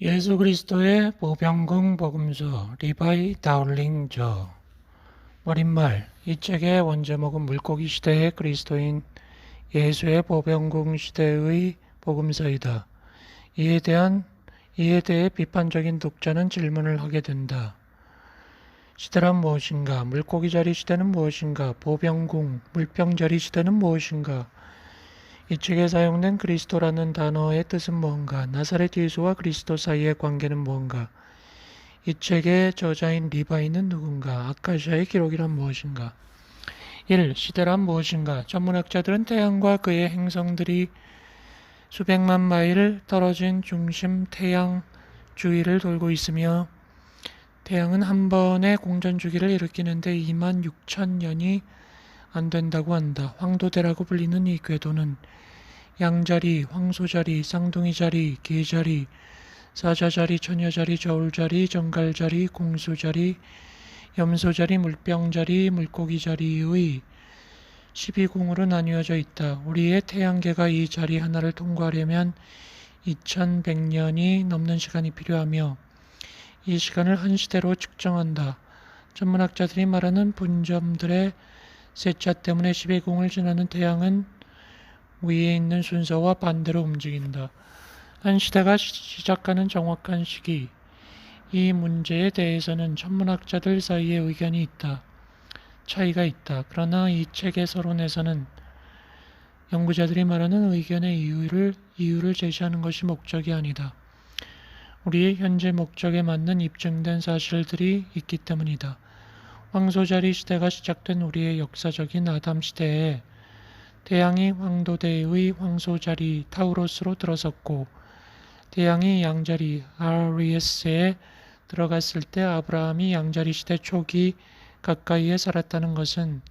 예수 그리스도의 보병궁 복음서 리바이 다울링 저 머릿말 이 책의 원제목은 물고기 시대의 그리스도인 예수의 보병궁 시대의 복음서이다. 이에 대해 비판적인 독자는 질문을 하게 된다. 시대란 무엇인가? 물고기 자리 시대는 무엇인가? 보병궁, 물병자리 시대는 무엇인가? 이 책에 사용된 그리스도라는 단어의 뜻은 무언가? 나사렛 예수와 그리스도 사이의 관계는 무언가? 이 책의 저자인 리바이는 누군가? 아카시아의 기록이란 무엇인가? 1. 시대란 무엇인가? 전문학자들은 태양과 그의 행성들이 수백만 마일 떨어진 중심 태양 주위를 돌고 있으며 태양은 한 번의 공전 주기를 일으키는데 26,000년이 안 된다고 한다. 황도대라고 불리는 이 궤도는 양자리, 황소자리, 쌍둥이자리, 개자리, 사자자리, 처녀자리, 저울자리, 정갈자리, 공수자리, 염소자리, 물병자리, 물고기자리의 12궁으로 나뉘어져 있다. 우리의 태양계가 이 자리 하나를 통과하려면 2100년이 넘는 시간이 필요하며 이 시간을 한 시대로 측정한다. 전문학자들이 말하는 분점들의 세차 때문에 12궁을 지나는 태양은 위에 있는 순서와 반대로 움직인다. 한 시대가 시작하는 정확한 시기. 이 문제에 대해서는 천문학자들 사이에 의견이 있다. 차이가 있다. 그러나 이 책의 서론에서는 연구자들이 말하는 의견의 이유를 제시하는 것이 목적이 아니다. 우리의 현재 목적에 맞는 입증된 사실들이 있기 때문이다. 황소자리 시대가 시작된 우리의 역사적인 아담 시대에 태양이 황도대의 황소자리 타우로스로 들어섰고 태양이 양자리 아리에스에 들어갔을 때 아브라함이 양자리 시대 초기 가까이에 살았다는 것은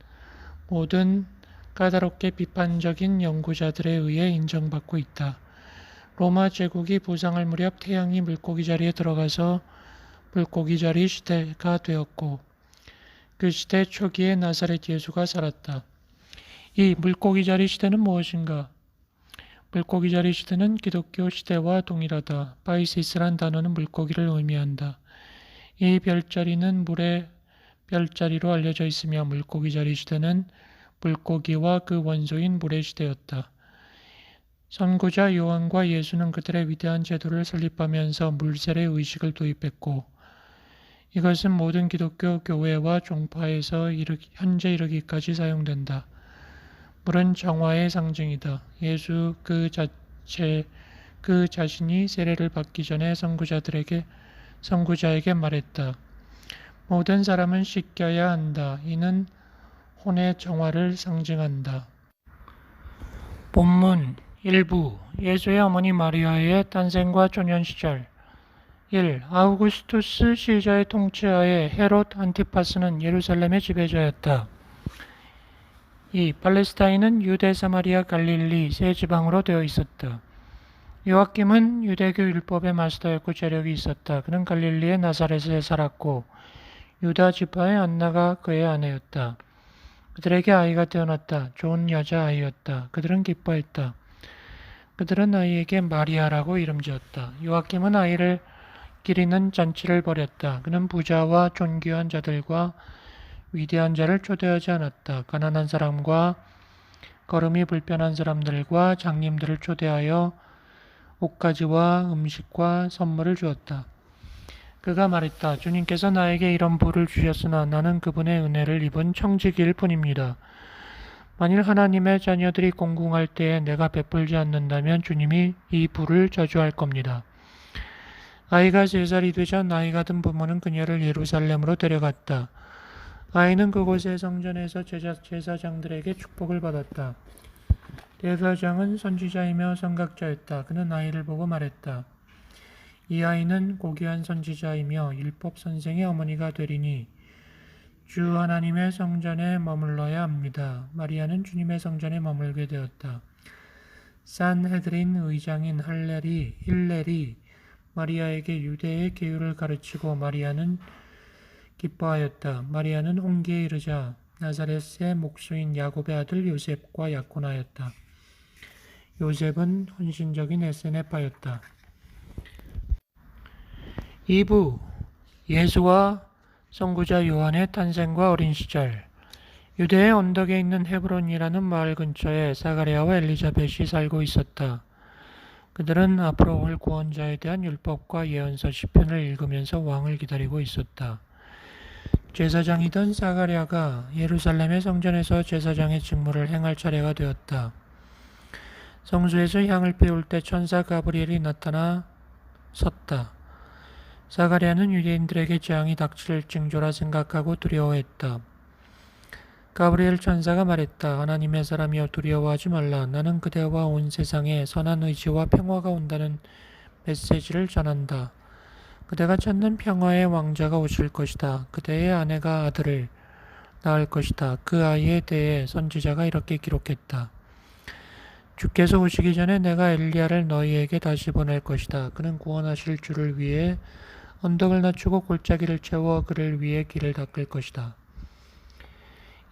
모든 까다롭게 비판적인 연구자들에 의해 인정받고 있다. 로마 제국이 부상할 무렵 태양이 물고기 자리에 들어가서 물고기 자리 시대가 되었고 그 시대 초기에 나사렛 예수가 살았다. 이 물고기 자리 시대는 무엇인가? 물고기 자리 시대는 기독교 시대와 동일하다. 바이시스란 단어는 물고기를 의미한다. 이 별자리는 물의 별자리로 알려져 있으며 물고기 자리 시대는 물고기와 그 원소인 물의 시대였다. 선구자 요한과 예수는 그들의 위대한 제도를 설립하면서 물세례 의식을 도입했고 이것은 모든 기독교 교회와 종파에서 현재 이르기까지 사용된다. 물은 정화의 상징이다. 예수 그 자신이 세례를 받기 전에 선구자에게 말했다. 모든 사람은 씻겨야 한다. 이는 혼의 정화를 상징한다. 본문 1부 예수의 어머니 마리아의誕생과 초년 시절 1. 아우구스투스 시저의 통치하에 헤롯 안티파스는 예루살렘의 지배자였다. 2. 팔레스타인은 유대, 사마리아, 갈릴리 세 지방으로 되어 있었다. 요아김은 유대교 율법의 마스터였고 재력이 있었다. 그는 갈릴리의 나사렛에 살았고 유다 지파의 안나가 그의 아내였다. 그들에게 아이가 태어났다. 좋은 여자아이였다. 그들은 기뻐했다. 그들은 아이에게 마리아라고 이름 지었다. 요아김은 아이를 기리는 잔치를 벌였다. 그는 부자와 존귀한 자들과 위대한 자를 초대하지 않았다. 가난한 사람과 걸음이 불편한 사람들과 장님들을 초대하여 옷가지와 음식과 선물을 주었다. 그가 말했다. 주님께서 나에게 이런 부를 주셨으나 나는 그분의 은혜를 입은 청지기일 뿐입니다. 만일 하나님의 자녀들이 공궁할 때에 내가 베풀지 않는다면 주님이 이 부를 저주할 겁니다. 아이가 3살이 되자 나이가 든 부모는 그녀를 예루살렘으로 데려갔다. 아이는 그곳의 성전에서 제사장들에게 축복을 받았다. 제사장은 선지자이며 선각자였다. 그는 아이를 보고 말했다. 이 아이는 고귀한 선지자이며 율법 선생의 어머니가 되리니 주 하나님의 성전에 머물러야 합니다. 마리아는 주님의 성전에 머물게 되었다. 산헤드린 의장인 힐렐이 마리아에게 유대의 계율을 가르치고 마리아는 기뻐하였다. 마리아는 홍기에 이르자 나사렛의 목수인 야곱의 아들 요셉과 약혼하였다. 요셉은 헌신적인 에세네파였다. 2부 예수와 선구자 요한의 탄생과 어린 시절. 유대의 언덕에 있는 헤브론이라는 마을 근처에 사가랴와 엘리자벳이 살고 있었다. 그들은 앞으로 올 구원자에 대한 율법과 예언서 시편을 읽으면서 왕을 기다리고 있었다. 제사장이던 사가랴가 예루살렘의 성전에서 제사장의 직무를 행할 차례가 되었다. 성소에서 향을 피울 때 천사 가브리엘이 나타나 섰다. 사가랴는 유대인들에게 재앙이 닥칠 징조라 생각하고 두려워했다. 가브리엘 천사가 말했다. 하나님의 사람이여 두려워하지 말라. 나는 그대와 온 세상에 선한 의지와 평화가 온다는 메시지를 전한다. 그대가 찾는 평화의 왕자가 오실 것이다. 그대의 아내가 아들을 낳을 것이다. 그 아이에 대해 선지자가 이렇게 기록했다. 주께서 오시기 전에 내가 엘리야를 너희에게 다시 보낼 것이다. 그는 구원하실 주를 위해 언덕을 낮추고 골짜기를 채워 그를 위해 길을 닦을 것이다.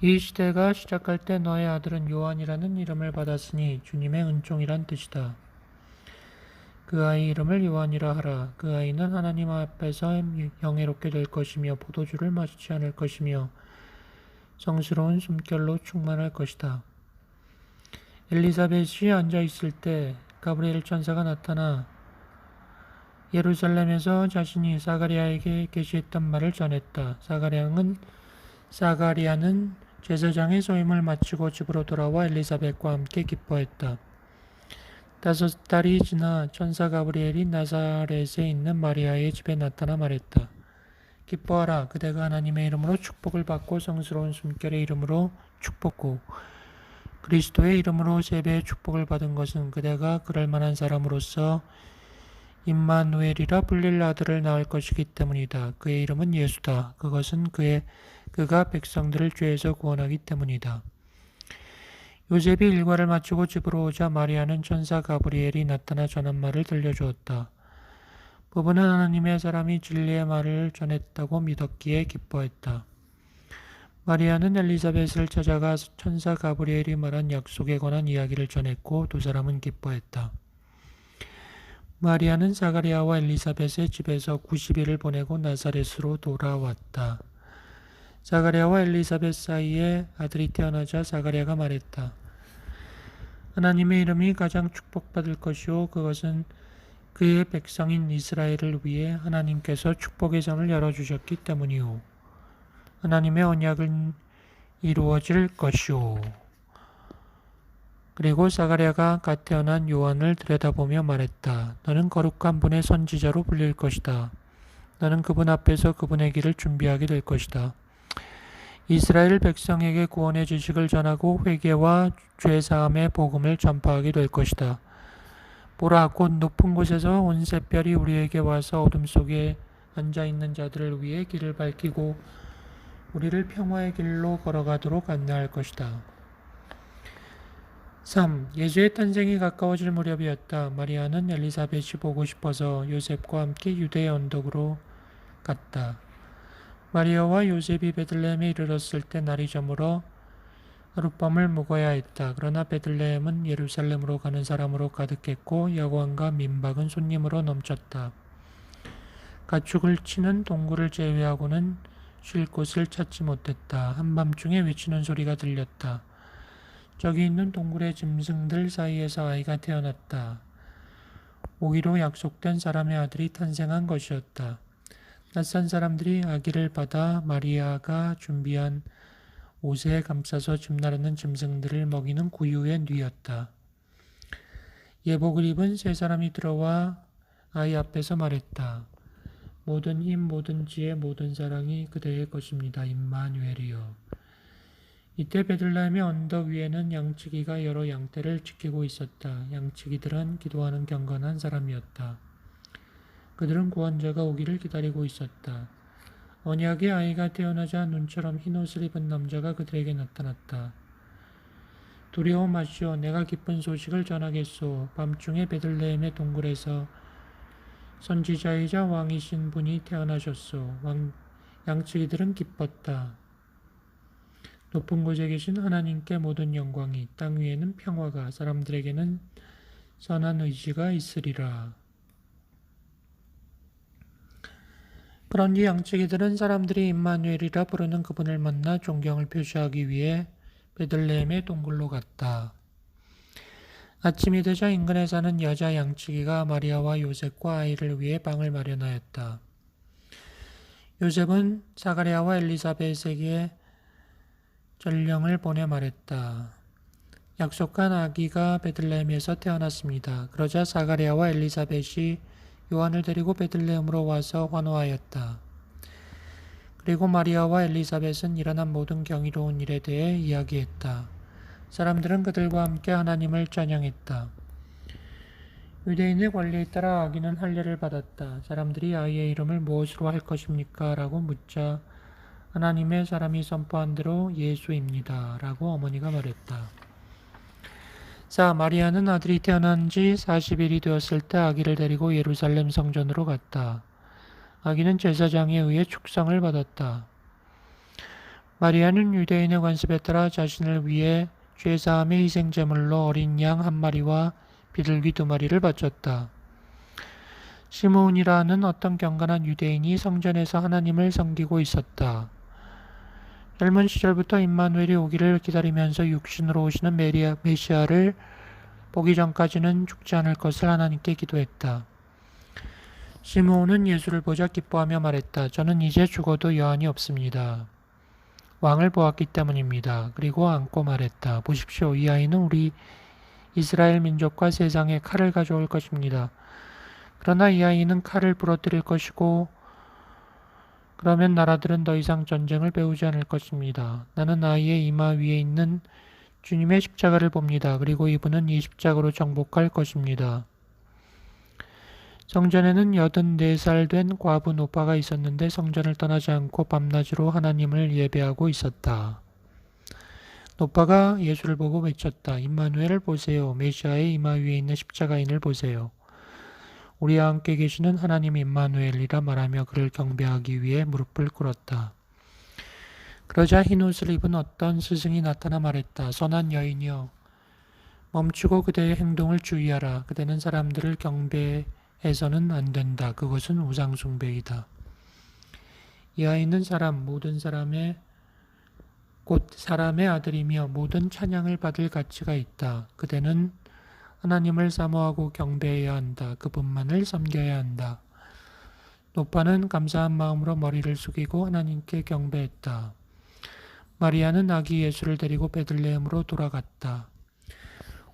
이 시대가 시작할 때 너의 아들은 요한이라는 이름을 받았으니 주님의 은총이란 뜻이다. 그 아이 이름을 요한이라 하라. 그 아이는 하나님 앞에서 영예롭게 될 것이며 포도주를 마시지 않을 것이며 성스러운 숨결로 충만할 것이다. 엘리사벳이 앉아있을 때 가브리엘 천사가 나타나 예루살렘에서 자신이 사가랴에게 계시했던 말을 전했다. 사가랴는 제사장의 소임을 마치고 집으로 돌아와 엘리사벳과 함께 기뻐했다. 5달이 지나 천사 가브리엘이 나사렛에 있는 마리아의 집에 나타나 말했다. 기뻐하라. 그대가 하나님의 이름으로 축복을 받고 성스러운 숨결의 이름으로 축복고 그리스도의 이름으로 세 배의 축복을 받은 것은 그대가 그럴 만한 사람으로서 임마누엘이라 불릴 아들을 낳을 것이기 때문이다. 그의 이름은 예수다. 그것은 그가 백성들을 죄에서 구원하기 때문이다. 요셉이 일과를 마치고 집으로 오자 마리아는 천사 가브리엘이 나타나 전한 말을 들려주었다. 부부는 하나님의 사람이 진리의 말을 전했다고 믿었기에 기뻐했다. 마리아는 엘리사벳을 찾아가 천사 가브리엘이 말한 약속에 관한 이야기를 전했고 두 사람은 기뻐했다. 마리아는 사가랴와 엘리사벳의 집에서 90일을 보내고 나사렛으로 돌아왔다. 사가랴와 엘리사벳 사이에 아들이 태어나자 사가랴가 말했다. 하나님의 이름이 가장 축복받을 것이요 그것은 그의 백성인 이스라엘을 위해 하나님께서 축복의 장을 열어주셨기 때문이요 하나님의 언약은 이루어질 것이요. 그리고 사가랴가 갓 태어난 요한을 들여다보며 말했다. 너는 거룩한 분의 선지자로 불릴 것이다. 너는 그분 앞에서 그분의 길을 준비하게 될 것이다. 이스라엘 백성에게 구원의 지식을 전하고 회개와 죄사함의 복음을 전파하게 될 것이다. 보라, 곧 높은 곳에서 온 샛별이 우리에게 와서 어둠 속에 앉아있는 자들을 위해 길을 밝히고 우리를 평화의 길로 걸어가도록 안내할 것이다. 3. 예수의 탄생이 가까워질 무렵이었다. 마리아는 엘리사벳이 보고 싶어서 요셉과 함께 유대의 언덕으로 갔다. 마리아와 요셉이 베들레헴에 이르렀을 때 날이 저물어 하룻밤을 묵어야 했다. 그러나 베들레헴은 예루살렘으로 가는 사람으로 가득했고 여관과 민박은 손님으로 넘쳤다. 가축을 치는 동굴을 제외하고는 쉴 곳을 찾지 못했다. 한밤중에 외치는 소리가 들렸다. 저기 있는 동굴의 짐승들 사이에서 아이가 태어났다. 오기로 약속된 사람의 아들이 탄생한 것이었다. 낯선 사람들이 아기를 받아 마리아가 준비한 옷에 감싸서 집 나르는 짐승들을 먹이는 구유에 뉘었다. 예복을 입은 세 사람이 들어와 아이 앞에서 말했다. 모든 힘, 모든 지혜, 모든 사랑이 그대의 것입니다. 임마누엘이여. 이때 베들레헴의 언덕 위에는 양치기가 여러 양떼를 지키고 있었다. 양치기들은 기도하는 경건한 사람이었다. 그들은 구원자가 오기를 기다리고 있었다. 언약의 아이가 태어나자 눈처럼 흰 옷을 입은 남자가 그들에게 나타났다. 두려워 마시오. 내가 기쁜 소식을 전하겠소. 밤중에 베들레헴의 동굴에서 선지자이자 왕이신 분이 태어나셨소. 양치기들은 기뻤다. 높은 곳에 계신 하나님께 모든 영광이, 땅 위에는 평화가, 사람들에게는 선한 의지가 있으리라. 그런지 양치기들은 사람들이 임마누엘이라 부르는 그분을 만나 존경을 표시하기 위해 베들레헴의 동굴로 갔다. 아침이 되자 인근에 사는 여자 양치기가 마리아와 요셉과 아이를 위해 방을 마련하였다. 요셉은 사가랴와 엘리사벳에게 전령을 보내 말했다. 약속한 아기가 베들레헴에서 태어났습니다. 그러자 사가랴와 엘리사벳이 요한을 데리고 베들레헴으로 와서 환호하였다. 그리고 마리아와 엘리사벳은 일어난 모든 경이로운 일에 대해 이야기했다. 사람들은 그들과 함께 하나님을 찬양했다. 유대인의 관리에 따라 아기는 할례를 받았다. 사람들이 아이의 이름을 무엇으로 할 것입니까? 라고 묻자 하나님의 사람이 선포한 대로 예수입니다. 라고 어머니가 말했다. 마리아는 아들이 태어난 지 40일이 되었을 때 아기를 데리고 예루살렘 성전으로 갔다. 아기는 제사장에 의해 축성을 받았다. 마리아는 유대인의 관습에 따라 자신을 위해 죄사함의 희생제물로 어린 양 1마리와 비둘기 2마리를 바쳤다. 시므온이라는 어떤 경건한 유대인이 성전에서 하나님을 섬기고 있었다. 젊은 시절부터 임마누엘이 오기를 기다리면서 육신으로 오시는 메시아를 보기 전까지는 죽지 않을 것을 하나님께 기도했다. 시므온은 예수를 보자 기뻐하며 말했다. 저는 이제 죽어도 여한이 없습니다. 왕을 보았기 때문입니다. 그리고 안고 말했다. 보십시오. 이 아이는 우리 이스라엘 민족과 세상에 칼을 가져올 것입니다. 그러나 이 아이는 칼을 부러뜨릴 것이고 그러면 나라들은 더 이상 전쟁을 배우지 않을 것입니다. 나는 아이의 이마 위에 있는 주님의 십자가를 봅니다. 그리고 이분은 이 십자가로 정복할 것입니다. 성전에는 84살 된 과부 노파가 있었는데 성전을 떠나지 않고 밤낮으로 하나님을 예배하고 있었다. 노파가 예수를 보고 외쳤다. 임마누엘을 보세요. 메시아의 이마 위에 있는 십자가인을 보세요. 우리와 함께 계시는 하나님 임마누엘이라 말하며 그를 경배하기 위해 무릎을 꿇었다. 그러자 흰 옷을 입은 어떤 스승이 나타나 말했다. 선한 여인이여, 멈추고 그대의 행동을 주의하라. 그대는 사람들을 경배해서는 안 된다. 그것은 우상 숭배이다. 이 아이는 모든 사람의 곧 사람의 아들이며 모든 찬양을 받을 가치가 있다. 그대는 하나님을 사모하고 경배해야 한다. 그분만을 섬겨야 한다. 노파는 감사한 마음으로 머리를 숙이고 하나님께 경배했다. 마리아는 아기 예수를 데리고 베들레헴으로 돌아갔다.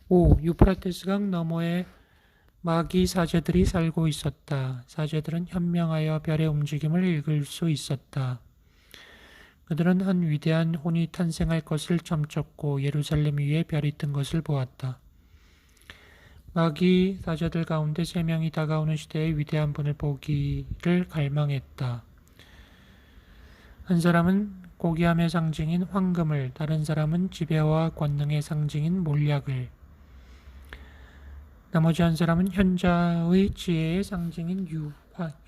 5. 유프라테스강 너머에 마귀 사제들이 살고 있었다. 사제들은 현명하여 별의 움직임을 읽을 수 있었다. 그들은 한 위대한 혼이 탄생할 것을 점쳤고 예루살렘 위에 별이 뜬 것을 보았다. 마귀 사제들 가운데 3명이 다가오는 시대의 위대한 분을 보기를 갈망했다. 한 사람은 고귀함의 상징인 황금을, 다른 사람은 지배와 권능의 상징인 몰약을, 나머지 한 사람은 현자의 지혜의 상징인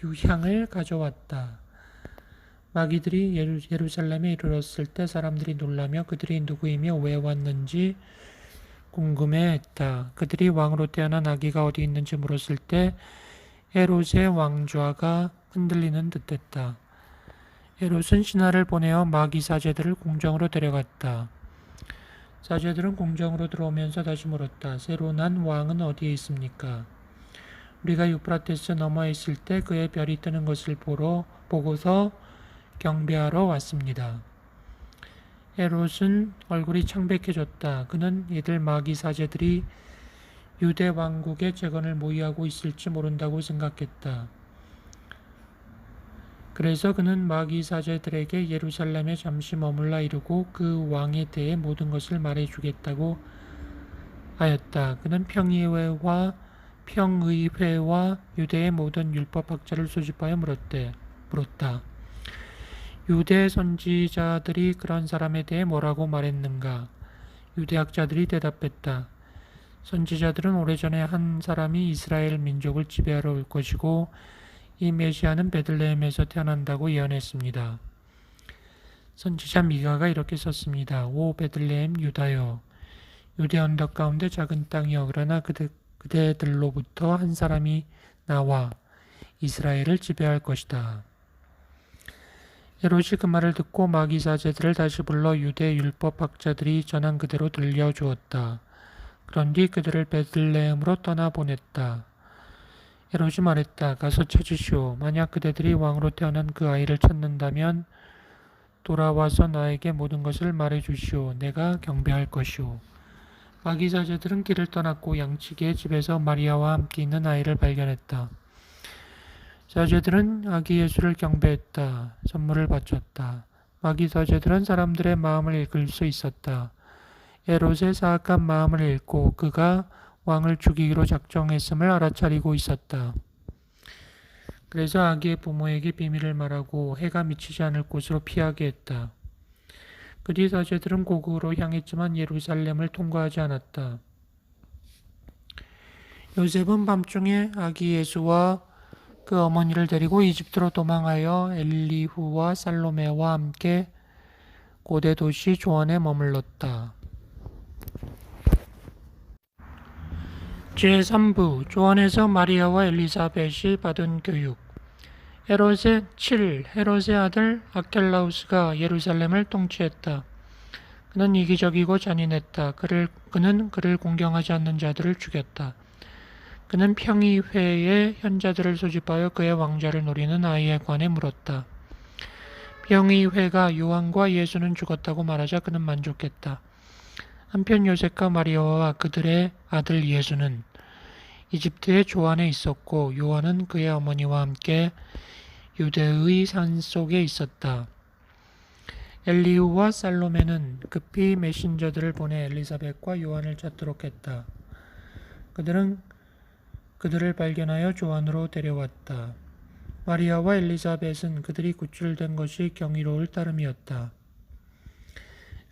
유향을 가져왔다. 마귀들이 예루살렘에 이르렀을 때 사람들이 놀라며 그들이 누구이며 왜 왔는지 궁금해했다. 그들이 왕으로 태어난 아기가 어디 있는지 물었을 때 헤롯의 왕좌가 흔들리는 듯했다. 헤롯은 신하를 보내어 마귀 사제들을 궁정으로 데려갔다. 사제들은 궁정으로 들어오면서 다시 물었다. 새로 난 왕은 어디에 있습니까? 우리가 유프라테스 너머에 있을 때 그의 별이 뜨는 것을 보고서 경배하러 왔습니다. 헤롯은 얼굴이 창백해졌다. 그는 이들 마귀 사제들이 유대 왕국의 재건을 모의하고 있을지 모른다고 생각했다. 그래서 그는 마귀 사제들에게 예루살렘에 잠시 머물라 이르고 그 왕에 대해 모든 것을 말해주겠다고 하였다. 그는 평의회와 유대의 모든 율법학자를 소집하여 물었다. 유대 선지자들이 그런 사람에 대해 뭐라고 말했는가? 유대학자들이 대답했다. 선지자들은 오래전에 한 사람이 이스라엘 민족을 지배하러 올 것이고 이 메시아는 베들레헴에서 태어난다고 예언했습니다. 선지자 미가가 이렇게 썼습니다. 오 베들레헴 유다여, 유대 언덕 가운데 작은 땅이여, 그러나 그대들로부터 한 사람이 나와 이스라엘을 지배할 것이다. 헤롯이 그 말을 듣고 마귀사제들을 다시 불러 유대 율법학자들이 전한 그대로 들려주었다. 그런 뒤 그들을 베들레헴으로 떠나보냈다. 헤롯이 말했다. 가서 찾으시오. 만약 그대들이 왕으로 태어난 그 아이를 찾는다면 돌아와서 나에게 모든 것을 말해주시오. 내가 경배할 것이오. 마귀사제들은 길을 떠났고 양치기의 집에서 마리아와 함께 있는 아이를 발견했다. 사제들은 아기 예수를 경배했다. 선물을 바쳤다. 마귀사제들은 사람들의 마음을 읽을 수 있었다. 헤롯의 사악한 마음을 읽고 그가 왕을 죽이기로 작정했음을 알아차리고 있었다. 그래서 아기의 부모에게 비밀을 말하고 해가 미치지 않을 곳으로 피하게 했다. 그 뒤 사제들은 고국으로 향했지만 예루살렘을 통과하지 않았다. 요셉은 밤중에 아기 예수와 그 어머니를 데리고 이집트로 도망하여 엘리후와 살로메와 함께 고대 도시 조안에 머물렀다. 제3부 조안에서 마리아와 엘리사벳이 받은 교육. 헤롯의 아들 아켈라우스가 예루살렘을 통치했다. 그는 이기적이고 잔인했다. 그는 그를 공경하지 않는 자들을 죽였다. 그는 평의회의 현자들을 소집하여 그의 왕자를 노리는 아이에 관해 물었다. 평의회가 요한과 예수는 죽었다고 말하자 그는 만족했다. 한편 요셉과 마리아와 그들의 아들 예수는 이집트의 조안에 있었고 요한은 그의 어머니와 함께 유대의 산속에 있었다. 엘리후와 살로메는 급히 메신저들을 보내 엘리사벳과 요한을 찾도록 했다. 그들은 그들을 발견하여 조안으로 데려왔다. 마리아와 엘리사벳은 그들이 구출된 것이 경이로울 따름이었다.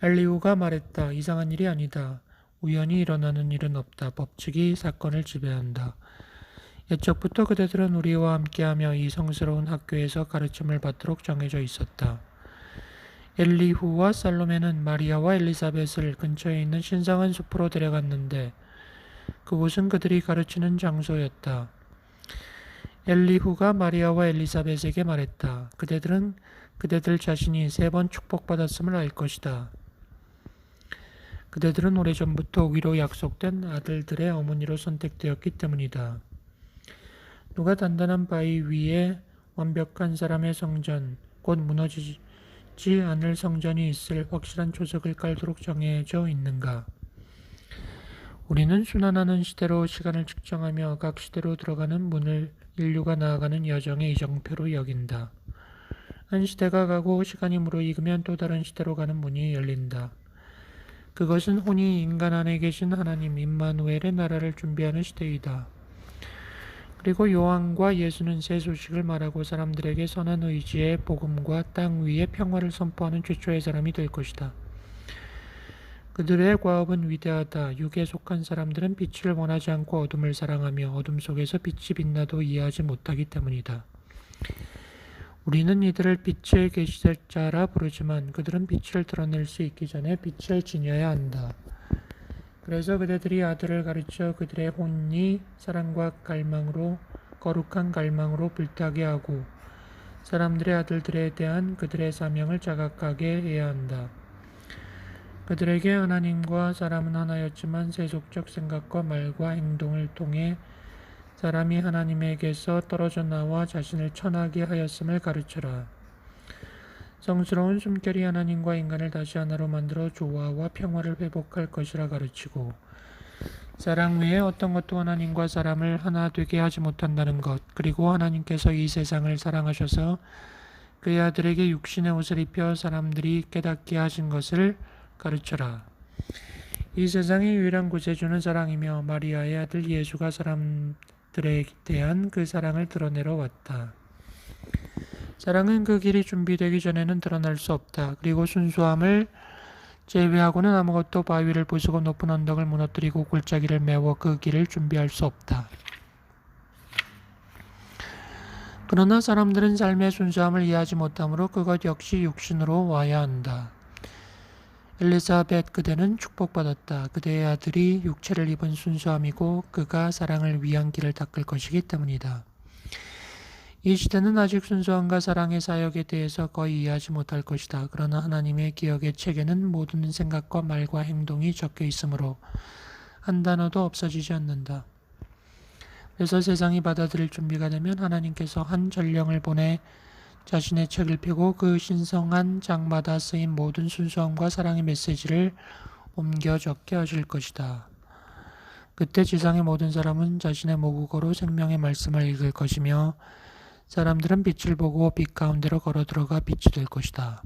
엘리후가 말했다. 이상한 일이 아니다. 우연히 일어나는 일은 없다. 법칙이 사건을 지배한다. 옛적부터 그대들은 우리와 함께하며 이 성스러운 학교에서 가르침을 받도록 정해져 있었다. 엘리후와 살로메는 마리아와 엘리사벳을 근처에 있는 신성한 숲으로 데려갔는데 그곳은 그들이 가르치는 장소였다. 엘리후가 마리아와 엘리사벳에게 말했다. 그대들은 그대들 자신이 3번 축복받았음을 알 것이다. 그대들은 오래전부터 위로 약속된 아들들의 어머니로 선택되었기 때문이다. 누가 단단한 바위 위에 완벽한 사람의 성전, 곧 무너지지 않을 성전이 있을 확실한 초석을 깔도록 정해져 있는가? 우리는 순환하는 시대로 시간을 측정하며 각 시대로 들어가는 문을 인류가 나아가는 여정의 이정표로 여긴다. 한 시대가 가고 시간이 무르익으면 또 다른 시대로 가는 문이 열린다. 그것은 혼이 인간 안에 계신 하나님 임마누엘의 나라를 준비하는 시대이다. 그리고 요한과 예수는 새 소식을 말하고 사람들에게 선한 의지의 복음과 땅 위의 평화를 선포하는 최초의 사람이 될 것이다. 그들의 과업은 위대하다. 육에 속한 사람들은 빛을 원하지 않고 어둠을 사랑하며 어둠 속에서 빛이 빛나도 이해하지 못하기 때문이다. 우리는 이들을 빛의 계시자라 부르지만 그들은 빛을 드러낼 수 있기 전에 빛을 지녀야 한다. 그래서 그대들이 아들을 가르쳐 그들의 혼이 사랑과 갈망으로 거룩한 갈망으로 불타게 하고 사람들의 아들들에 대한 그들의 사명을 자각하게 해야 한다. 그들에게 하나님과 사람은 하나였지만 세속적 생각과 말과 행동을 통해 사람이 하나님에게서 떨어져 나와 자신을 천하게 하였음을 가르쳐라. 성스러운 숨결이 하나님과 인간을 다시 하나로 만들어 조화와 평화를 회복할 것이라 가르치고 사랑 외에 어떤 것도 하나님과 사람을 하나 되게 하지 못한다는 것, 그리고 하나님께서 이 세상을 사랑하셔서 그의 아들에게 육신의 옷을 입혀 사람들이 깨닫게 하신 것을 가르쳐라. 이 세상의 유일한 구세주는 사랑이며 마리아의 아들 예수가 사람들에 대한 그 사랑을 드러내러 왔다. 사랑은 그 길이 준비되기 전에는 드러날 수 없다. 그리고 순수함을 제외하고는 아무것도 바위를 부수고 높은 언덕을 무너뜨리고 골짜기를 메워 그 길을 준비할 수 없다. 그러나 사람들은 삶의 순수함을 이해하지 못하므로 그것 역시 육신으로 와야 한다. 엘리사벳 그대는 축복받았다. 그대의 아들이 육체를 입은 순수함이고 그가 사랑을 위한 길을 닦을 것이기 때문이다. 이 시대는 아직 순수함과 사랑의 사역에 대해서 거의 이해하지 못할 것이다. 그러나 하나님의 기억의 책에는 모든 생각과 말과 행동이 적혀 있으므로 한 단어도 없어지지 않는다. 그래서 세상이 받아들일 준비가 되면 하나님께서 한 전령을 보내 자신의 책을 펴고 그 신성한 장마다 쓰인 모든 순수함과 사랑의 메시지를 옮겨 적게 하실 것이다. 그때 지상의 모든 사람은 자신의 모국어로 생명의 말씀을 읽을 것이며 사람들은 빛을 보고 빛 가운데로 걸어 들어가 빛이 될 것이다.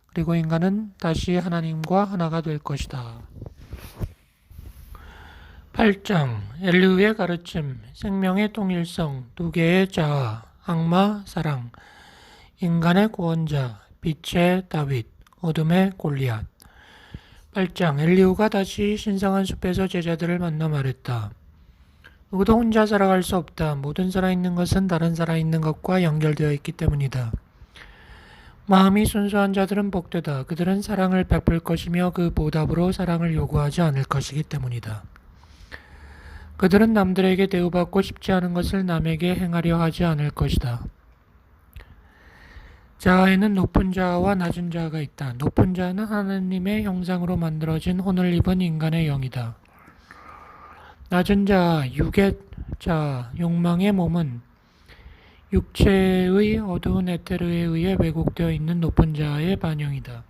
그리고 인간은 다시 하나님과 하나가 될 것이다. 8장 엘리후의 가르침, 생명의 통일성, 두 개의 자아, 악마, 사랑, 인간의 구원자, 빛의 다윗, 어둠의 골리앗. 8장 엘리후가 다시 신성한 숲에서 제자들을 만나 말했다. 누구도 혼자 살아갈 수 없다. 모든 살아있는 것은 다른 살아있는 것과 연결되어 있기 때문이다. 마음이 순수한 자들은 복되다. 그들은 사랑을 베풀 것이며 그 보답으로 사랑을 요구하지 않을 것이기 때문이다. 그들은 남들에게 대우받고 싶지 않은 것을 남에게 행하려 하지 않을 것이다. 자아에는 높은 자아와 낮은 자아가 있다. 높은 자아는 하나님의 형상으로 만들어진 혼을 입은 인간의 영이다. 낮은 자아, 육의 자아, 욕망의 몸은 육체의 어두운 에테르에 의해 왜곡되어 있는 높은 자아의 반영이다.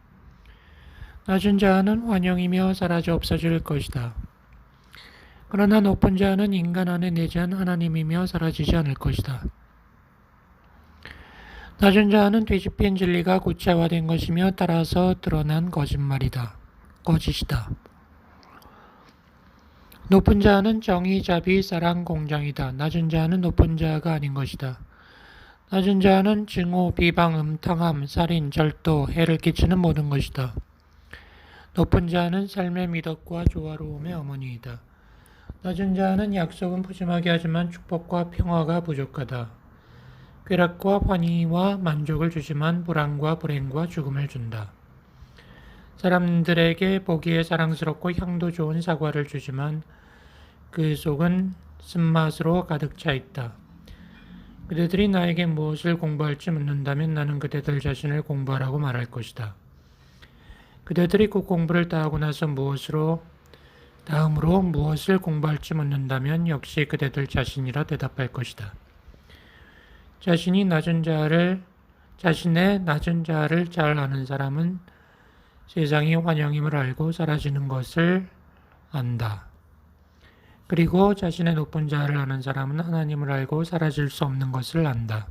낮은 자아는 환영이며 사라져 없어질 것이다. 그러나 높은 자아는 인간 안에 내재한 하나님이며 사라지지 않을 것이다. 낮은 자아는 뒤집힌 진리가 구체화된 것이며 따라서 드러난 거짓이다. 높은 자아는 정의, 자비, 사랑, 공정이다. 낮은 자아는 높은 자아가 아닌 것이다. 낮은 자아는 증오, 비방, 음탕함, 살인, 절도, 해를 끼치는 모든 것이다. 높은 자아는 삶의 미덕과 조화로움의 어머니이다. 낮은 자아는 약속은 푸짐하게 하지만 축복과 평화가 부족하다. 쾌락과 환희와 만족을 주지만 불안과 불행과 죽음을 준다. 사람들에게 보기에 사랑스럽고 향도 좋은 사과를 주지만 그 속은 쓴맛으로 가득 차 있다. 그대들이 나에게 무엇을 공부할지 묻는다면 나는 그대들 자신을 공부하라고 말할 것이다. 그대들이 그 공부를 다 하고 나서 다음으로 무엇을 공부할지 묻는다면 역시 그대들 자신이라 대답할 것이다. 자신의 낮은 자아를 잘 아는 사람은 세상이 환영임을 알고 사라지는 것을 안다. 그리고 자신의 높은 자아를 아는 사람은 하나님을 알고 사라질 수 없는 것을 안다.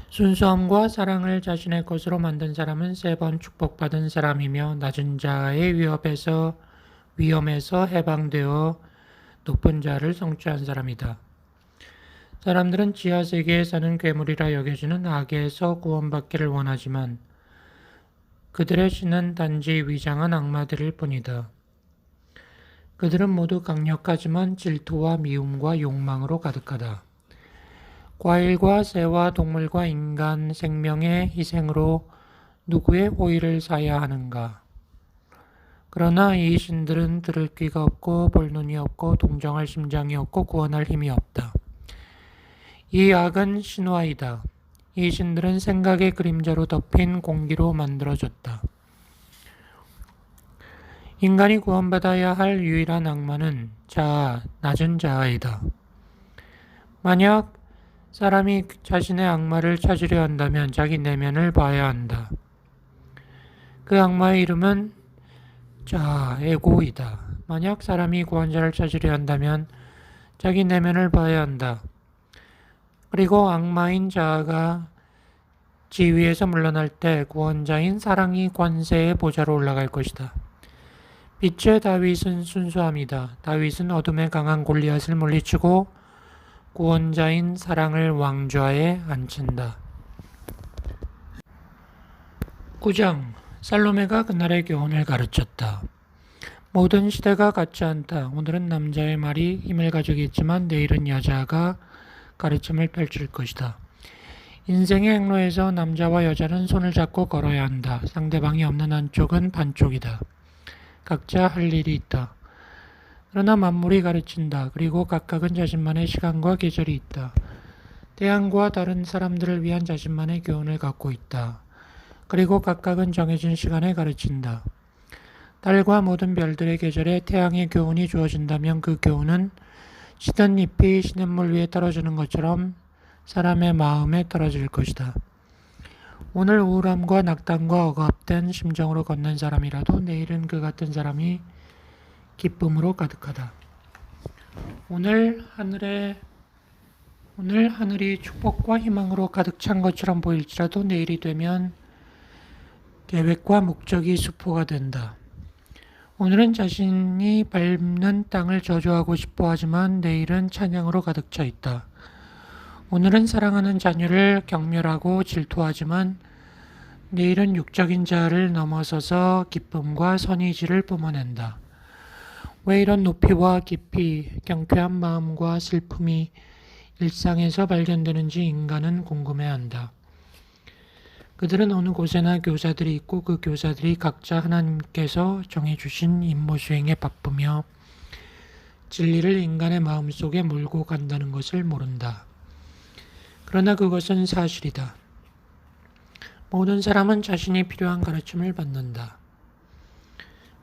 순수함과 사랑을 자신의 것으로 만든 사람은 3번 축복받은 사람이며 낮은 자아의 위험에서 해방되어 높은 자아를 성취한 사람이다. 사람들은 지하세계에 사는 괴물이라 여겨지는 악에서 구원받기를 원하지만 그들의 신은 단지 위장한 악마들일 뿐이다. 그들은 모두 강력하지만 질투와 미움과 욕망으로 가득하다. 과일과 새와 동물과 인간 생명의 희생으로 누구의 호의를 사야 하는가? 그러나 이 신들은 들을 귀가 없고 볼 눈이 없고 동정할 심장이 없고 구원할 힘이 없다. 이 악은 신화이다. 이 신들은 생각의 그림자로 덮인 공기로 만들어졌다. 인간이 구원받아야 할 유일한 악마는 낮은 자아이다. 만약 사람이 자신의 악마를 찾으려 한다면 자기 내면을 봐야 한다. 그 악마의 이름은 에고이다. 만약 사람이 구원자를 찾으려 한다면 자기 내면을 봐야 한다. 그리고 악마인 자아가 지위에서 물러날 때 구원자인 사랑이 관세의 보좌로 올라갈 것이다. 빛의 다윗은 순수함이다. 다윗은 어둠의 강한 골리앗을 물리치고 구원자인 사랑을 왕좌에 앉힌다. 9장 살로메가 그날의 교훈을 가르쳤다. 모든 시대가 같지 않다. 오늘은 남자의 말이 힘을 가지겠지만 내일은 여자가 가르침을 펼칠 것이다. 인생의 행로에서 남자와 여자는 손을 잡고 걸어야 한다. 상대방이 없는 한쪽은 반쪽이다. 각자 할 일이 있다. 그러나 만물이 가르친다. 그리고 각각은 자신만의 시간과 계절이 있다. 태양과 다른 사람들을 위한 자신만의 교훈을 갖고 있다. 그리고 각각은 정해진 시간에 가르친다. 달과 모든 별들의 계절에 태양의 교훈이 주어진다면 그 교훈은 시든 잎이 시냇물 위에 떨어지는 것처럼 사람의 마음에 떨어질 것이다. 오늘 우울함과 낙담과 억압된 심정으로 걷는 사람이라도 내일은 그 같은 사람이 기쁨으로 가득하다. 오늘 하늘이 축복과 희망으로 가득 찬 것처럼 보일지라도 내일이 되면 계획과 목적이 수포가 된다. 오늘은 자신이 밟는 땅을 저주하고 싶어 하지만 내일은 찬양으로 가득 차 있다. 오늘은 사랑하는 자녀를 경멸하고 질투하지만 내일은 육적인 자아를 넘어서서 기쁨과 선의지를 뿜어낸다. 왜 이런 높이와 깊이, 경쾌한 마음과 슬픔이 일상에서 발견되는지 인간은 궁금해한다. 그들은 어느 곳에나 교사들이 있고 그 교사들이 각자 하나님께서 정해주신 임무 수행에 바쁘며 진리를 인간의 마음속에 몰고 간다는 것을 모른다. 그러나 그것은 사실이다. 모든 사람은 자신이 필요한 가르침을 받는다.